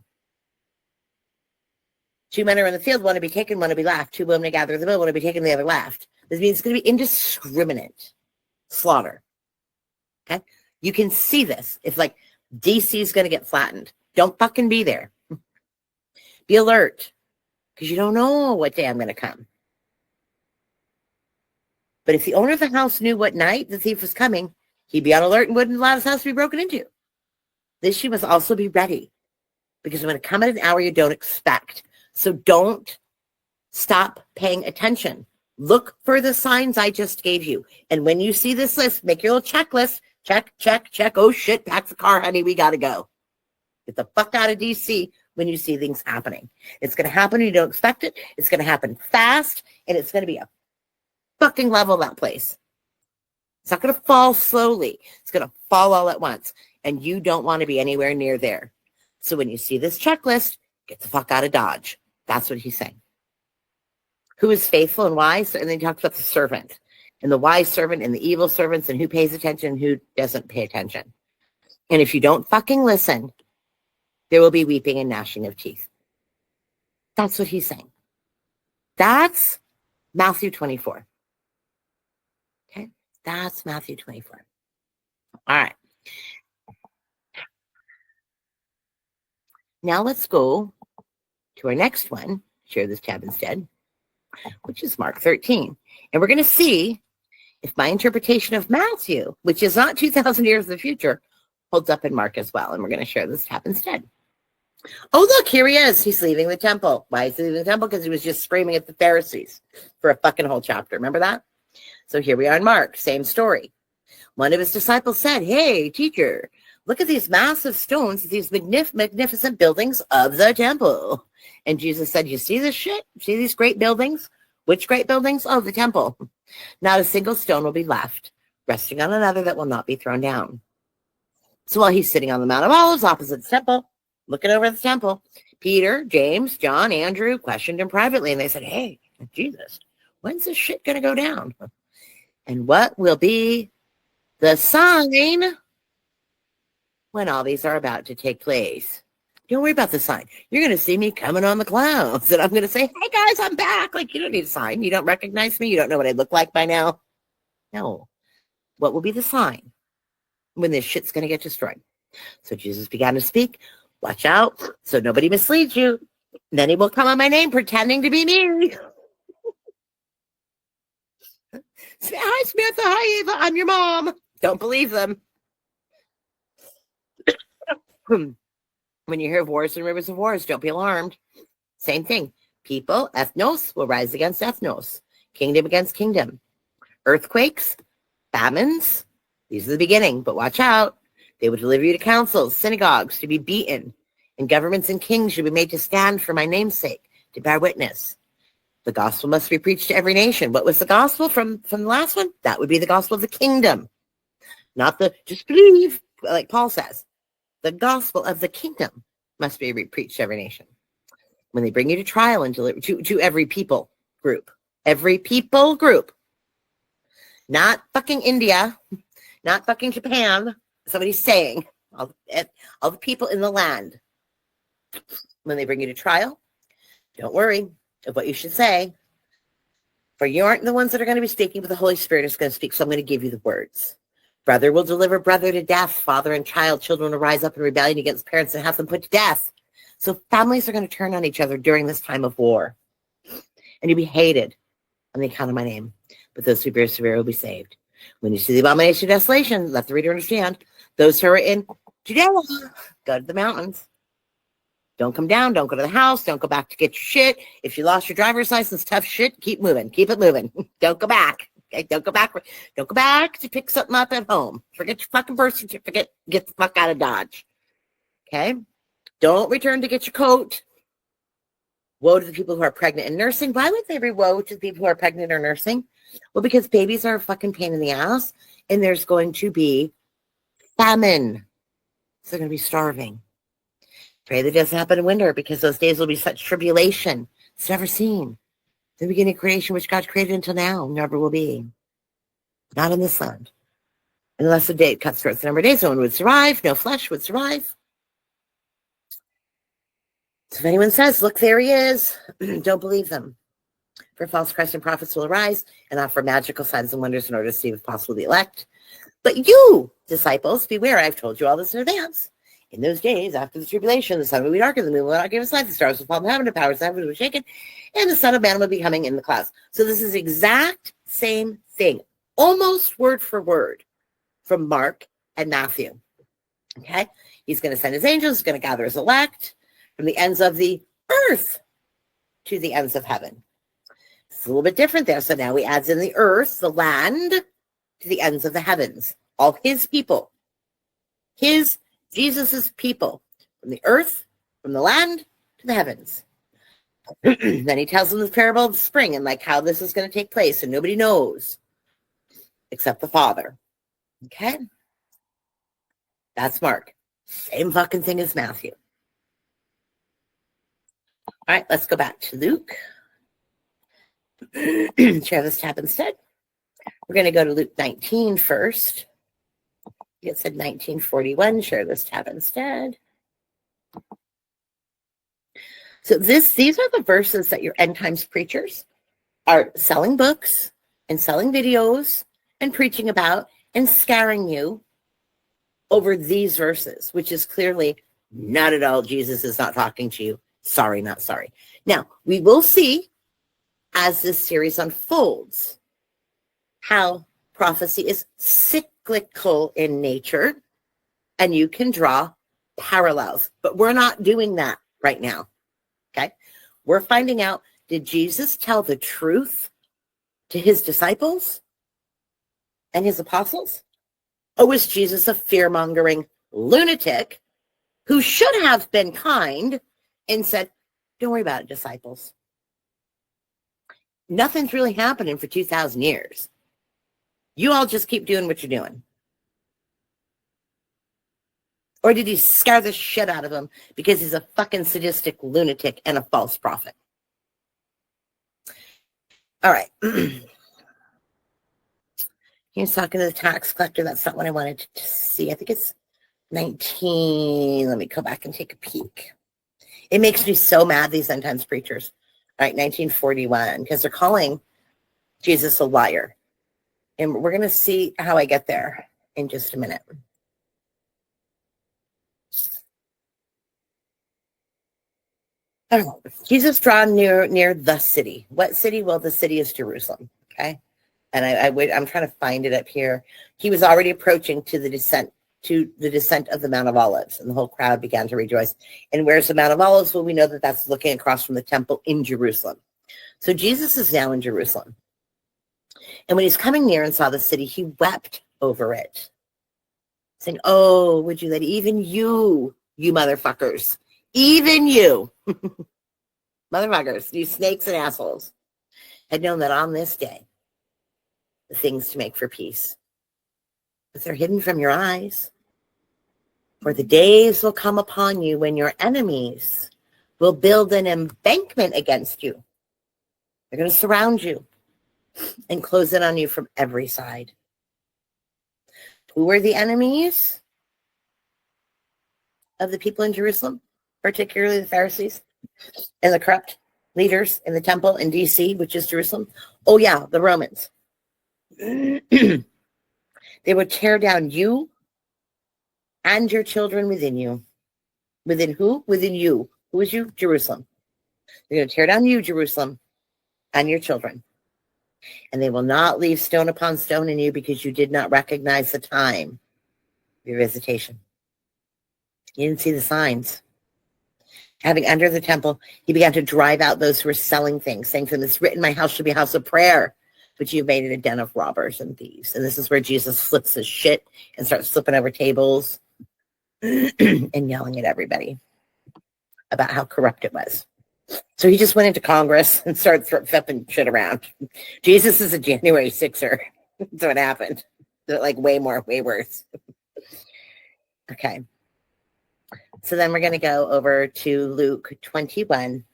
2 men are in the field, one to be taken, one to be left. 2 women to gather the mill, one to be taken, the other left. This means it's going to be indiscriminate slaughter. Okay? You can see this. If like DC is going to get flattened, don't fucking be there. Be alert, because you don't know what day I'm going to come. But if the owner of the house knew what night the thief was coming, he'd be on alert and wouldn't allow his house to be broken into. This you must also be ready, because I'm going to come at an hour you don't expect. So don't stop paying attention. Look for the signs I just gave you. And when you see this list, make your little checklist. Check, check, check. Oh, shit, pack the car, honey. We got to go. Get the fuck out of D.C. when you see things happening. It's going to happen when you don't expect it. It's going to happen fast, and it's going to be a fucking level that place. It's not going to fall slowly. It's going to fall all at once, and you don't want to be anywhere near there. So when you see this checklist, get the fuck out of Dodge. That's what he's saying. Who is faithful and wise? And then he talks about the servant, and the wise servant and the evil servants, and who pays attention and who doesn't pay attention. And if you don't fucking listen, there will be weeping and gnashing of teeth. That's what he's saying. That's Matthew 24. Okay? That's Matthew 24. All right. Now let's go to our next one. Share this tab instead, which is Mark 13. And we're going to see if my interpretation of Matthew, which is not 2,000 years in the future, holds up in Mark as well. And we're going to share this tab instead. Oh, look, here he is. He's leaving the temple. Why is he leaving the temple? Because he was just screaming at the Pharisees for a fucking whole chapter. Remember that? So here we are in Mark. Same story. One of his disciples said, hey, teacher, look at these massive stones, these magnificent buildings of the temple. And Jesus said, you see this shit? See these great buildings? Which great buildings? Oh, the temple. Not a single stone will be left, resting on another that will not be thrown down. So while he's sitting on the Mount of Olives opposite the temple, looking over the temple, Peter, James, John, Andrew questioned him privately. And they said, hey, Jesus, when's this shit going to go down? And what will be the sign when all these are about to take place? Don't worry about the sign. You're going to see me coming on the clouds. And I'm going to say, hey, guys, I'm back. Like, you don't need a sign. You don't recognize me. You don't know what I look like by now. No. What will be the sign when this shit's going to get destroyed? So Jesus began to speak. Watch out so nobody misleads you. Then he will come on my name pretending to be me. Say, hi, Samantha. Hi, Ava. I'm your mom. Don't believe them. When you hear of wars and rivers of wars, don't be alarmed. Same thing. People, ethnos, will rise against ethnos. Kingdom against kingdom. Earthquakes, famines. These are the beginning, but watch out. They will deliver you to councils, synagogues, to be beaten, and governments and kings should be made to stand for my name's sake, to bear witness. The gospel must be preached to every nation. What was the gospel from the last one? That would be the gospel of the kingdom. Not the just believe, like Paul says. The gospel of the kingdom must be preached to every nation. When they bring you to trial and deliver to every people group. Every people group. not fucking India, not fucking Japan. Somebody's saying, all the people in the land, when they bring you to trial, don't worry of what you should say, for you aren't the ones that are going to be speaking, but the Holy Spirit is going to speak, so I'm going to give you the words. Brother will deliver brother to death, father and child, children will rise up in rebellion against parents and have them put to death. So families are going to turn on each other during this time of war. And you'll be hated on the account of my name, but those who persevere will be saved. When you see the abomination of desolation, let the reader understand. Those who are in Judea, go to the mountains. Don't come down. Don't go to the house. Don't go back to get your shit. If you lost your driver's license, tough shit, keep moving. Keep it moving. Don't go back. Okay? Don't go back. Don't go back to pick something up at home. Forget your fucking birth certificate. Get the fuck out of Dodge. Okay? Don't return to get your coat. Woe to the people who are pregnant and nursing. Why would there be woe to the people who are pregnant or nursing? Well, because babies are a fucking pain in the ass, and there's going to be famine. So they're going to be starving. Pray that it doesn't happen in winter, because those days will be such tribulation. It's never seen. The beginning of creation, which God created until now, never will be. Not in this land. Unless the day cuts through the number of days, no one would survive. No flesh would survive. So if anyone says, look, there he is, don't believe them. For false Christ and prophets will arise and offer magical signs and wonders in order to see if possible the elect. But you, disciples, beware, I've told you all this in advance. In those days, after the tribulation, the sun will be darker, the moon will not give us light, the stars will fall from heaven, the powers of heaven will be shaken, and the Son of Man will be coming in the clouds. So this is exact same thing, almost word for word, from Mark and Matthew. Okay? He's going to send his angels, he's going to gather his elect from the ends of the earth to the ends of heaven. It's a little bit different there. So now he adds in the earth, the land, to the ends of the heavens. All his people. Jesus's people. From the earth, from the land, to the heavens. Then he tells them the parable of the spring and like how this is going to take place. And nobody knows except the Father. Okay? That's Mark. Same fucking thing as Matthew. All right, let's go back to Luke. Share this tab instead. We're going to go to Luke 19 first. It said 1941. Share this tab instead. So these are the verses that your end times preachers are selling books and selling videos and preaching about and scaring you over these verses, which is clearly not at all. Jesus is not talking to you. Sorry, not sorry. Now, we will see as this series unfolds how prophecy is cyclical in nature and you can draw parallels. But we're not doing that right now. Okay? We're finding out, did Jesus tell the truth to his disciples and his apostles? Or was Jesus a fear-mongering lunatic who should have been kind and said, don't worry about it, disciples. Nothing's really happening for 2,000 years. You all just keep doing what you're doing. Or did he scare the shit out of him because he's a fucking sadistic lunatic and a false prophet? All right. He's talking to the tax collector. That's not what I wanted to see. I think it's 19. Let me go back and take a peek. It makes me so mad, these end times preachers. All right, 1941, because they're calling Jesus a liar. And we're going to see how I get there in just a minute. Oh, Jesus drawn near the city. What city? Well, the city is Jerusalem. Okay. And I'm trying to find it up here. He was already approaching to the descent of the Mount of Olives, and the whole crowd began to rejoice. And where's the Mount of Olives? Well, we know that that's looking across from the temple in Jerusalem. So Jesus is now in Jerusalem. And when he's coming near and saw the city, he wept over it, saying, oh, would you let even you motherfuckers, even you, motherfuckers, you snakes and assholes, had known that on this day, the things to make for peace, but they're hidden from your eyes. For the days will come upon you when your enemies will build an embankment against you. They're going to surround you. and close in on you from every side. Who were the enemies of the people in Jerusalem, particularly the Pharisees and the corrupt leaders in the temple in DC, which is Jerusalem? Oh, yeah, the Romans. They would tear down you and your children within you. Within who? Within you. Who is you? Jerusalem. They're going to tear down you, Jerusalem, and your children. And they will not leave stone upon stone in you because you did not recognize the time of your visitation. You didn't see the signs. Having entered the temple, he began to drive out those who were selling things, saying to them, "It's written, my house should be a house of prayer, but you've made it a den of robbers and thieves." And this is where Jesus flips his shit and starts flipping over tables and yelling at everybody about how corrupt it was. So he just went into Congress and started flipping shit around. Jesus is a January 6er. That's what happened. Like way worse. Okay. So then we're going to go over to Luke 21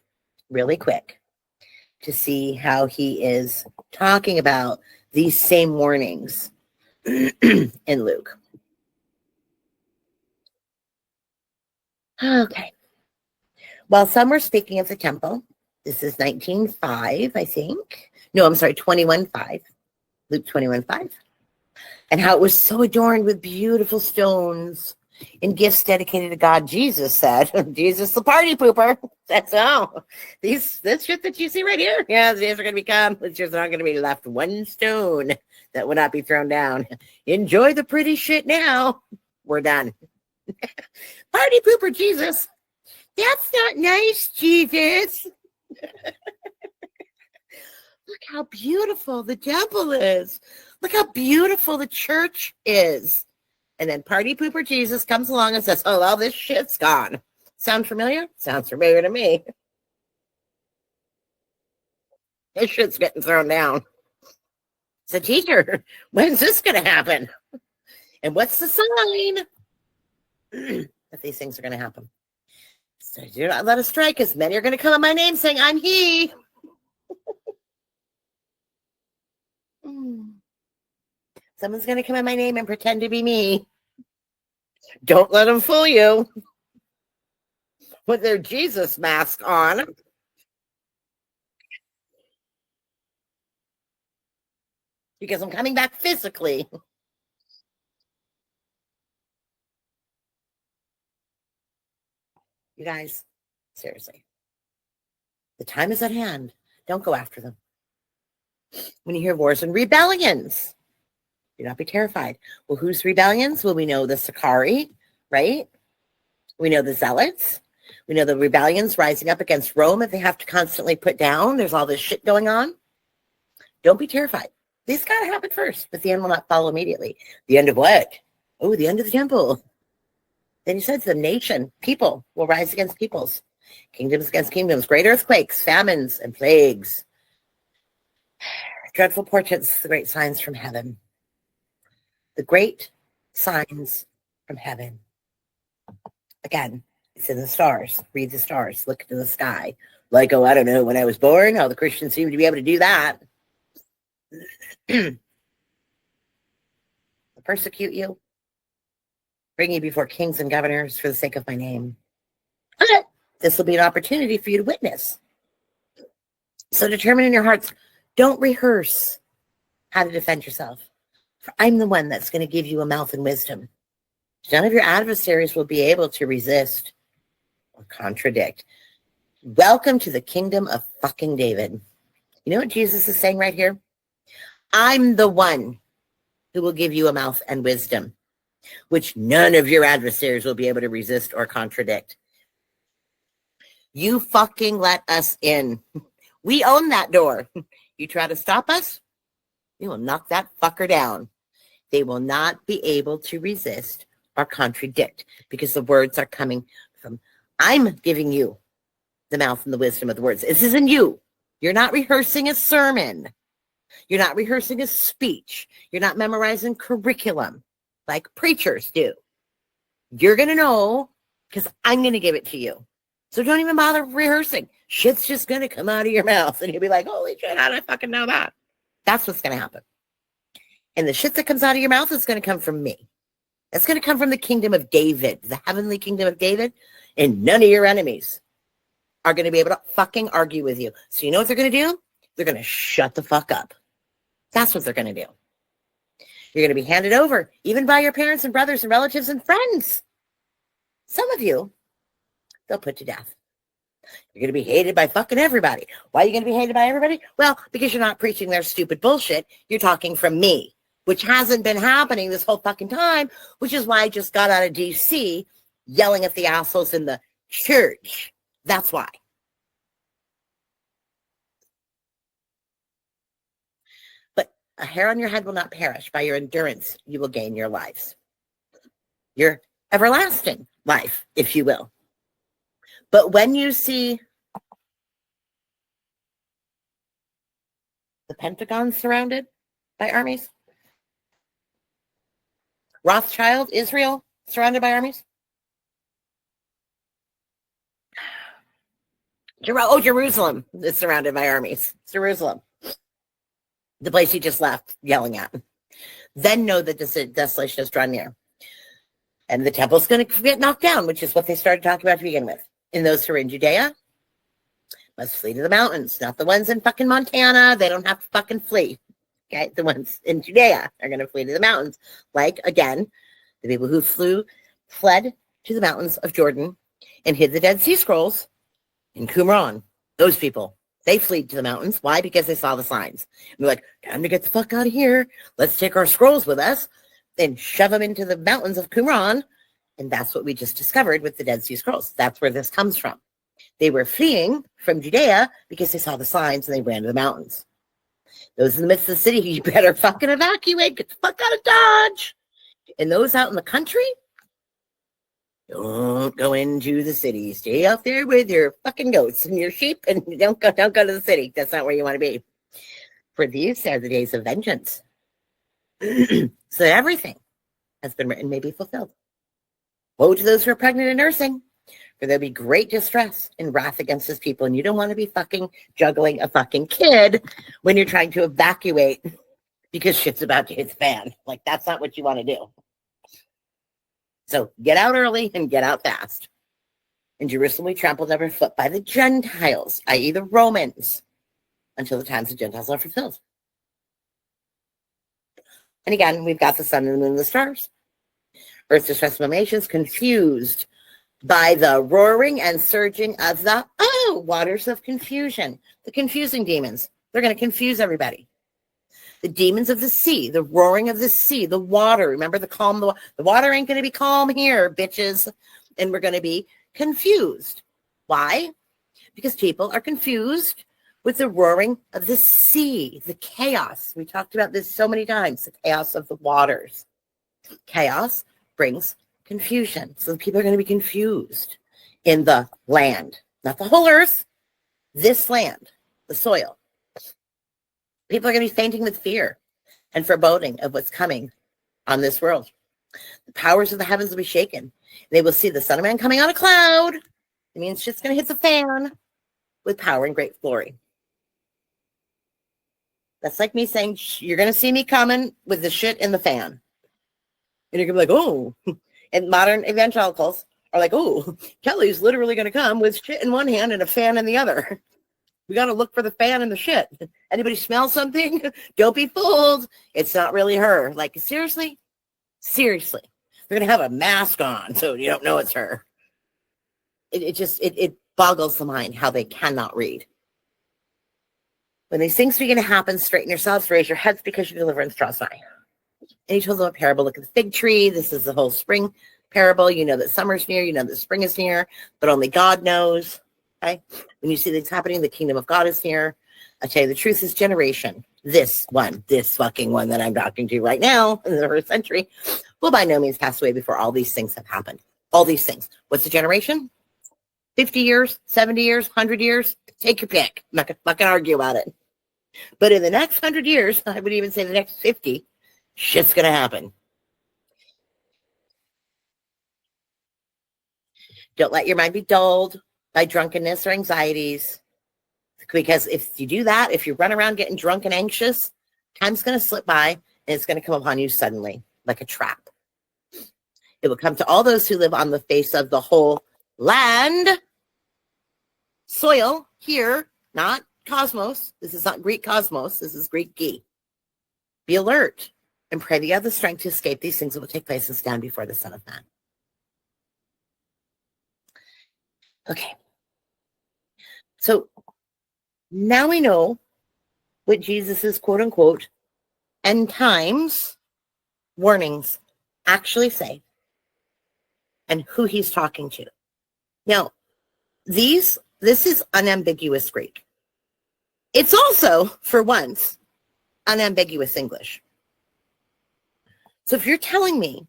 really quick to see how he is talking about these same warnings in Luke. Okay. While some were speaking of the temple, this is 19:5, I think. No, I'm sorry, 21:5. Luke 21:5. And how it was so adorned with beautiful stones and gifts dedicated to God. Jesus said, Jesus the party pooper. That's all. This shit that you see right here. Yeah, the days are going to become. It's just not going to be left one stone that will not be thrown down. Enjoy the pretty shit now. We're done. Party pooper, Jesus. That's not nice, Jesus. Look how beautiful the temple is. Look how beautiful the church is. And then party pooper Jesus comes along and says, "Oh, all this shit's gone." Sound familiar? Sounds familiar to me. This shit's getting thrown down. So, teacher, when's this going to happen? And what's the sign that these things are going to happen? So do not let us strike, as many are going to come in my name saying, "I'm he." Someone's going to come in my name and pretend to be me. Don't let them fool you with their Jesus mask on. Because I'm coming back physically. You guys, seriously. The time is at hand. Don't go after them. When you hear wars and rebellions, do not be terrified. Well, whose rebellions? Well, we know the Sicarii, right? We know the Zealots. We know the rebellions rising up against Rome that they have to constantly put down. There's all this shit going on. Don't be terrified. These got to happen first, but the end will not follow immediately. The end of what? Oh, the end of the temple. Then he says the nation, people will rise against peoples. Kingdoms against kingdoms. Great earthquakes, famines, and plagues. Dreadful portents, the great signs from heaven. The great signs from heaven. Again, it's in the stars. Read the stars. Look to the sky. Like, oh, I don't know, when I was born, how the Christians seem to be able to do that. They'll persecute you. Bring you before kings and governors for the sake of my name. This will be an opportunity for you to witness. So determine in your hearts, don't rehearse how to defend yourself. For I'm the one that's going to give you a mouth and wisdom. None of your adversaries will be able to resist or contradict. Welcome to the kingdom of fucking David. You know what Jesus is saying right here? I'm the one who will give you a mouth and wisdom, which none of your adversaries will be able to resist or contradict. You fucking let us in. We own that door. You try to stop us, we will knock that fucker down. They will not be able to resist or contradict because the words are coming from, I'm giving you the mouth and the wisdom of the words. This isn't you. You're not rehearsing a sermon. You're not rehearsing a speech. You're not memorizing curriculum like preachers do. You're going to know because I'm going to give it to you. So don't even bother rehearsing. Shit's just going to come out of your mouth and you'll be like, holy shit, how did I fucking know that? That's what's going to happen. And the shit that comes out of your mouth is going to come from me. It's going to come from the kingdom of David, the heavenly kingdom of David, and none of your enemies are going to be able to fucking argue with you. So you know what they're going to do? They're going to shut the fuck up. That's what they're going to do. You're going to be handed over, even by your parents and brothers and relatives and friends. Some of you, they'll put to death. You're going to be hated by fucking everybody. Why are you going to be hated by everybody? Well, because you're not preaching their stupid bullshit. You're talking from me, which hasn't been happening this whole fucking time, which is why I just got out of DC yelling at the assholes in the church. That's why. But a hair on your head will not perish. By your endurance, you will gain your lives. Your everlasting life, if you will. But when you see the Pentagon surrounded by armies, Rothschild, Israel, surrounded by armies, Jerusalem is surrounded by armies. Jerusalem, the place you just left yelling at. Then know that desolation is drawn near. And the temple's going to get knocked down, which is what they started talking about to begin with. And those who are in Judea must flee to the mountains, not the ones in fucking Montana. They don't have to fucking flee. Okay, the ones in Judea are going to flee to the mountains. Like, again, the people who fled to the mountains of Jordan and hid the Dead Sea Scrolls in Qumran. Those people, they fled to the mountains. Why? Because they saw the signs. And they're like, time to get the fuck out of here. Let's take our scrolls with us and shove them into the mountains of Qumran. And that's what we just discovered with the Dead Sea Scrolls. That's where this comes from. They were fleeing from Judea because they saw the signs and they ran to the mountains. Those in the midst of the city, you better fucking evacuate. Get the fuck out of Dodge. And those out in the country, don't go into the city. Stay out there with your fucking goats and your sheep and don't go to the city. That's not where you want to be. For these are the days of vengeance. So that everything has been written may be fulfilled. Woe to those who are pregnant and nursing, for there'll be great distress and wrath against his people. And you don't want to be fucking juggling a fucking kid when you're trying to evacuate because shit's about to hit the fan. Like, that's not what you want to do. So get out early and get out fast. In Jerusalem, we trampled underfoot by the Gentiles, i.e. the Romans, until the times of Gentiles are fulfilled. And again, we've got the sun and the moon and the stars. Earth's distressed nations confused by the roaring and surging of the waters of confusion. The confusing demons. They're going to confuse everybody. The demons of the sea, the roaring of the sea, the water. Remember the calm, the water ain't going to be calm here, bitches. And we're going to be confused. Why? Because people are confused with the roaring of the sea, the chaos. We talked about this so many times, the chaos of the waters. Chaos brings confusion. So people are going to be confused in the land, not the whole earth, this land, the soil. People are going to be fainting with fear and foreboding of what's coming on this world. The powers of the heavens will be shaken. They will see the Son of Man coming on a cloud. It means shit's going to hit the fan with power and great glory. That's like me saying, you're going to see me coming with the shit in the fan. And you're going to be like, oh. And modern evangelicals are like, oh, Kelly's literally going to come with shit in one hand and a fan in the other. We got to look for the fan and the shit. Anybody smell something? Don't be fooled. It's not really her. Like, seriously? Seriously. They're going to have a mask on so you don't know it's her. It boggles the mind how they cannot read. When these things begin to happen, straighten yourselves, raise your heads because your deliverance draws nigh. And he told them a parable. Look at the fig tree. This is the whole spring parable. You know that summer's near. You know that spring is near. But only God knows. Okay? When you see things happening, the kingdom of God is near. I tell you the truth, this generation, this fucking one that I'm talking to right now in the first century, will by no means pass away before all these things have happened. All these things. What's the generation? 50 years, 70 years, 100 years? Take your pick. I'm not going to argue about it. But in the next 100 years, I would even say the next 50, shit's going to happen. Don't let your mind be dulled by drunkenness or anxieties. Because if you do that, if you run around getting drunk and anxious, Time's going to slip by, and it's going to come upon you suddenly, like a trap. It will come to all those who live on the face of the whole land, soil, here, not cosmos. This is not Greek cosmos. This is Greek gi. Be alert and pray that you have the strength to escape these things that will take place and stand before the Son of Man. Okay. So now we know what Jesus's quote unquote end times warnings actually say and who he's talking to. Now, this is unambiguous Greek. It's also, for once, unambiguous English. So if you're telling me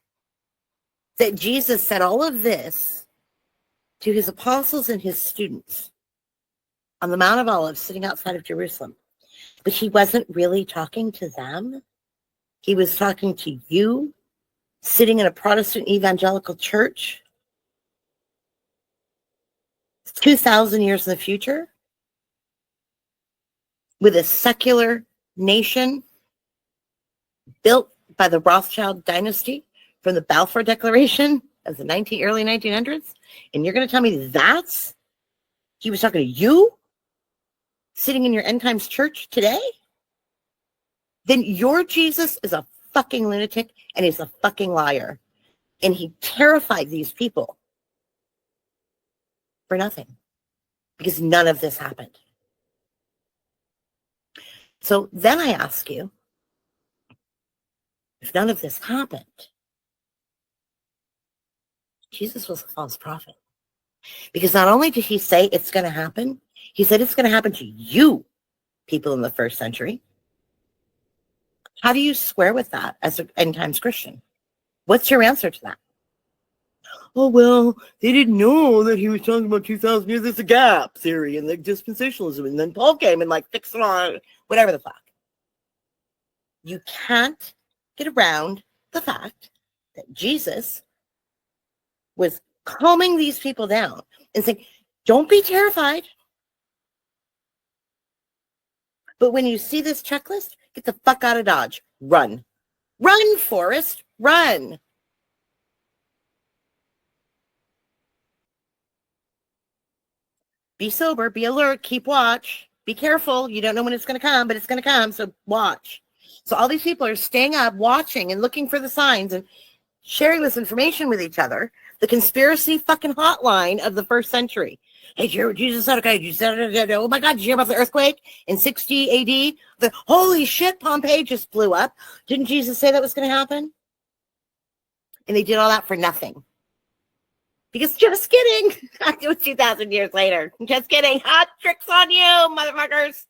that Jesus said all of this to his apostles and his students on the Mount of Olives sitting outside of Jerusalem, but he wasn't really talking to them, he was talking to you sitting in a Protestant evangelical church 2,000 years in the future with a secular nation built by the Rothschild dynasty from the Balfour Declaration of the early 1900s, and you're going to tell me that's he was talking to you sitting in your end times church today? Then your Jesus is a fucking lunatic and he's a fucking liar. And he terrified these people for nothing because none of this happened. So then I ask you, if none of this happened, Jesus was a false prophet. Because not only did he say it's going to happen, he said it's going to happen to you, people in the first century. How do you square with that as an end times Christian? What's your answer to that? Oh, well, they didn't know that he was talking about 2,000 years. There's a gap theory and the dispensationalism. And then Paul came and fixed it on, whatever the fuck. You can't get around the fact that Jesus was calming these people down and saying, don't be terrified. But when you see this checklist, get the fuck out of Dodge. Run. Run, Forrest. Run. Be sober. Be alert. Keep watch. Be careful. You don't know when it's going to come, but it's going to come, so watch. So all these people are staying up, watching, and looking for the signs and sharing this information with each other. The conspiracy fucking hotline of the first century. Hey, did you hear what Jesus said? Okay, you said it. Oh my God, did you hear about the earthquake in 60 AD? The holy shit, Pompeii just blew up. Didn't Jesus say that was going to happen? And they did all that for nothing. Because just kidding. It was 2,000 years later. Just kidding. Hot tricks on you, motherfuckers.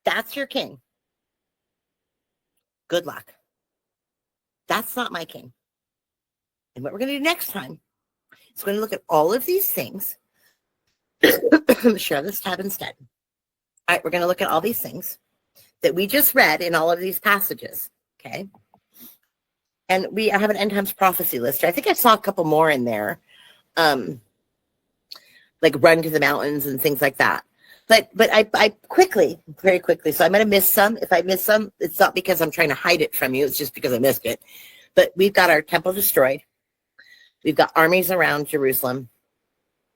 That's your king. Good luck. That's not my king. And what we're going to do next time is we're going to look at all of these things. Share this tab instead. All right, we're going to look at all these things that we just read in all of these passages. Okay. And we have an end times prophecy list. I think I saw a couple more in there. Like run to the mountains and things like that. But I quickly, very quickly, so I might have missed some. If I miss some, it's not because I'm trying to hide it from you. It's just because I missed it. But we've got our temple destroyed. We've got armies around Jerusalem.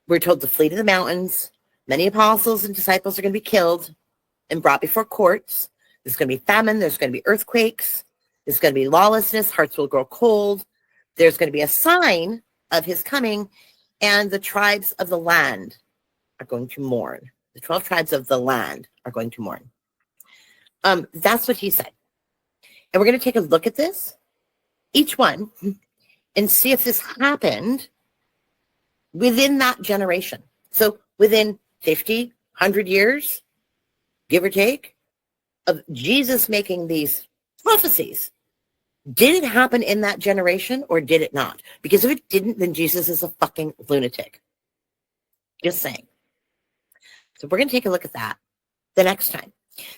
We're told to flee to the mountains. Many apostles and disciples are going to be killed and brought before courts. There's going to be famine. There's going to be earthquakes. There's going to be lawlessness. Hearts will grow cold. There's going to be a sign of his coming. And the tribes of the land are going to mourn. The 12 tribes of the land are going to mourn. That's what he said. And we're going to take a look at this, each one, and see if this happened within that generation. So within 50, 100 years, give or take, of Jesus making these prophecies, did it happen in that generation or did it not? Because if it didn't, then Jesus is a fucking lunatic. Just saying. So we're going to take a look at that the next time,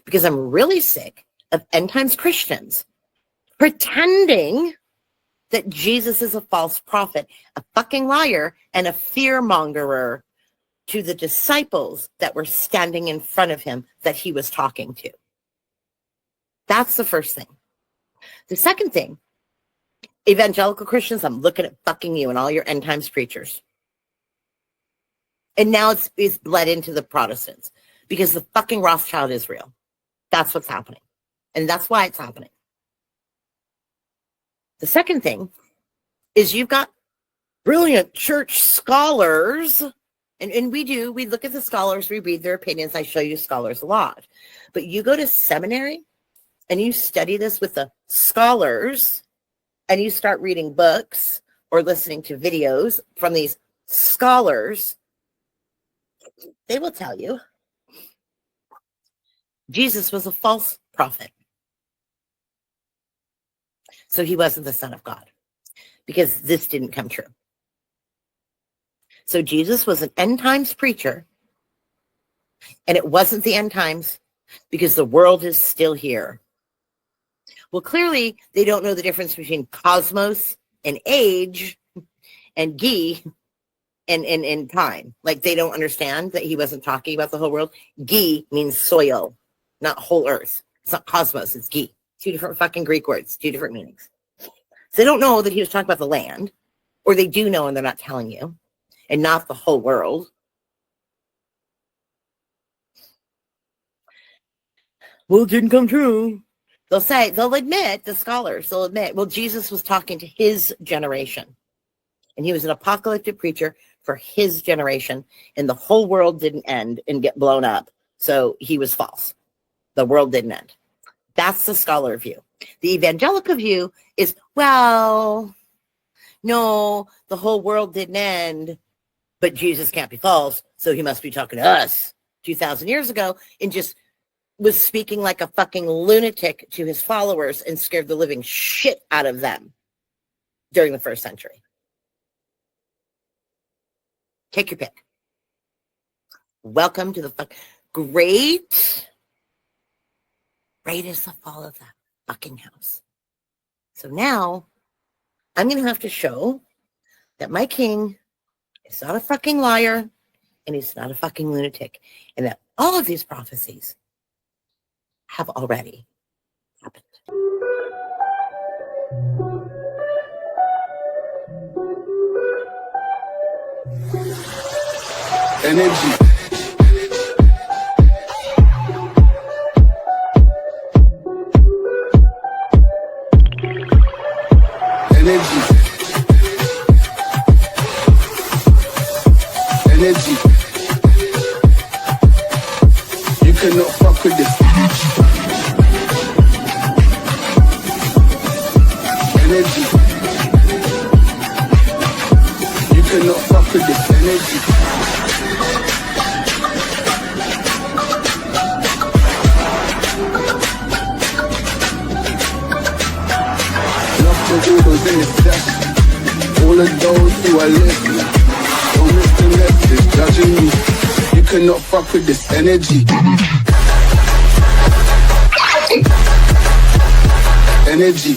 because I'm really sick of end times Christians pretending that Jesus is a false prophet, a fucking liar, and a fear mongerer to the disciples that were standing in front of him that he was talking to. That's the first thing. The second thing, evangelical Christians, I'm looking at fucking you and all your end times preachers. And now it's bled into the Protestants because the fucking Rothschild is real. That's what's happening. And that's why it's happening. The second thing is you've got brilliant church scholars. And we look at the scholars, we read their opinions. I show you scholars a lot. But you go to seminary and you study this with the scholars and you start reading books or listening to videos from these scholars, they will tell you Jesus was a false prophet. So he wasn't the Son of God because this didn't come true. So Jesus was an end times preacher, and it wasn't the end times because the world is still here. Well, clearly they don't know the difference between cosmos and age and gi and time. Like they don't understand that he wasn't talking about the whole world. Gi means soil, not whole earth. It's not cosmos, it's gi. Two different fucking Greek words, two different meanings. So they don't know that he was talking about the land, or they do know and they're not telling you, and not the whole world. Well, it didn't come true. They'll admit, the scholars, they'll admit, well, Jesus was talking to his generation. And he was an apocalyptic preacher for his generation. And the whole world didn't end and get blown up. So he was false. The world didn't end. That's the scholar view. The evangelical view is, well, no, the whole world didn't end, but Jesus can't be false. So he must be talking to us 2,000 years ago and just was speaking like a fucking lunatic to his followers and scared the living shit out of them during the first century. Take your pick. Welcome to the great is the fall of that fucking house. So now I'm going to have to show that my king is not a fucking liar and he's not a fucking lunatic, and that all of these prophecies have already happened. Energy. Energy. You cannot fuck with this. Energy. You cannot fuck with this energy. Love to do those in the flesh. All of those who are listening, don't miss the message, judging me. You cannot fuck with this energy. Energy.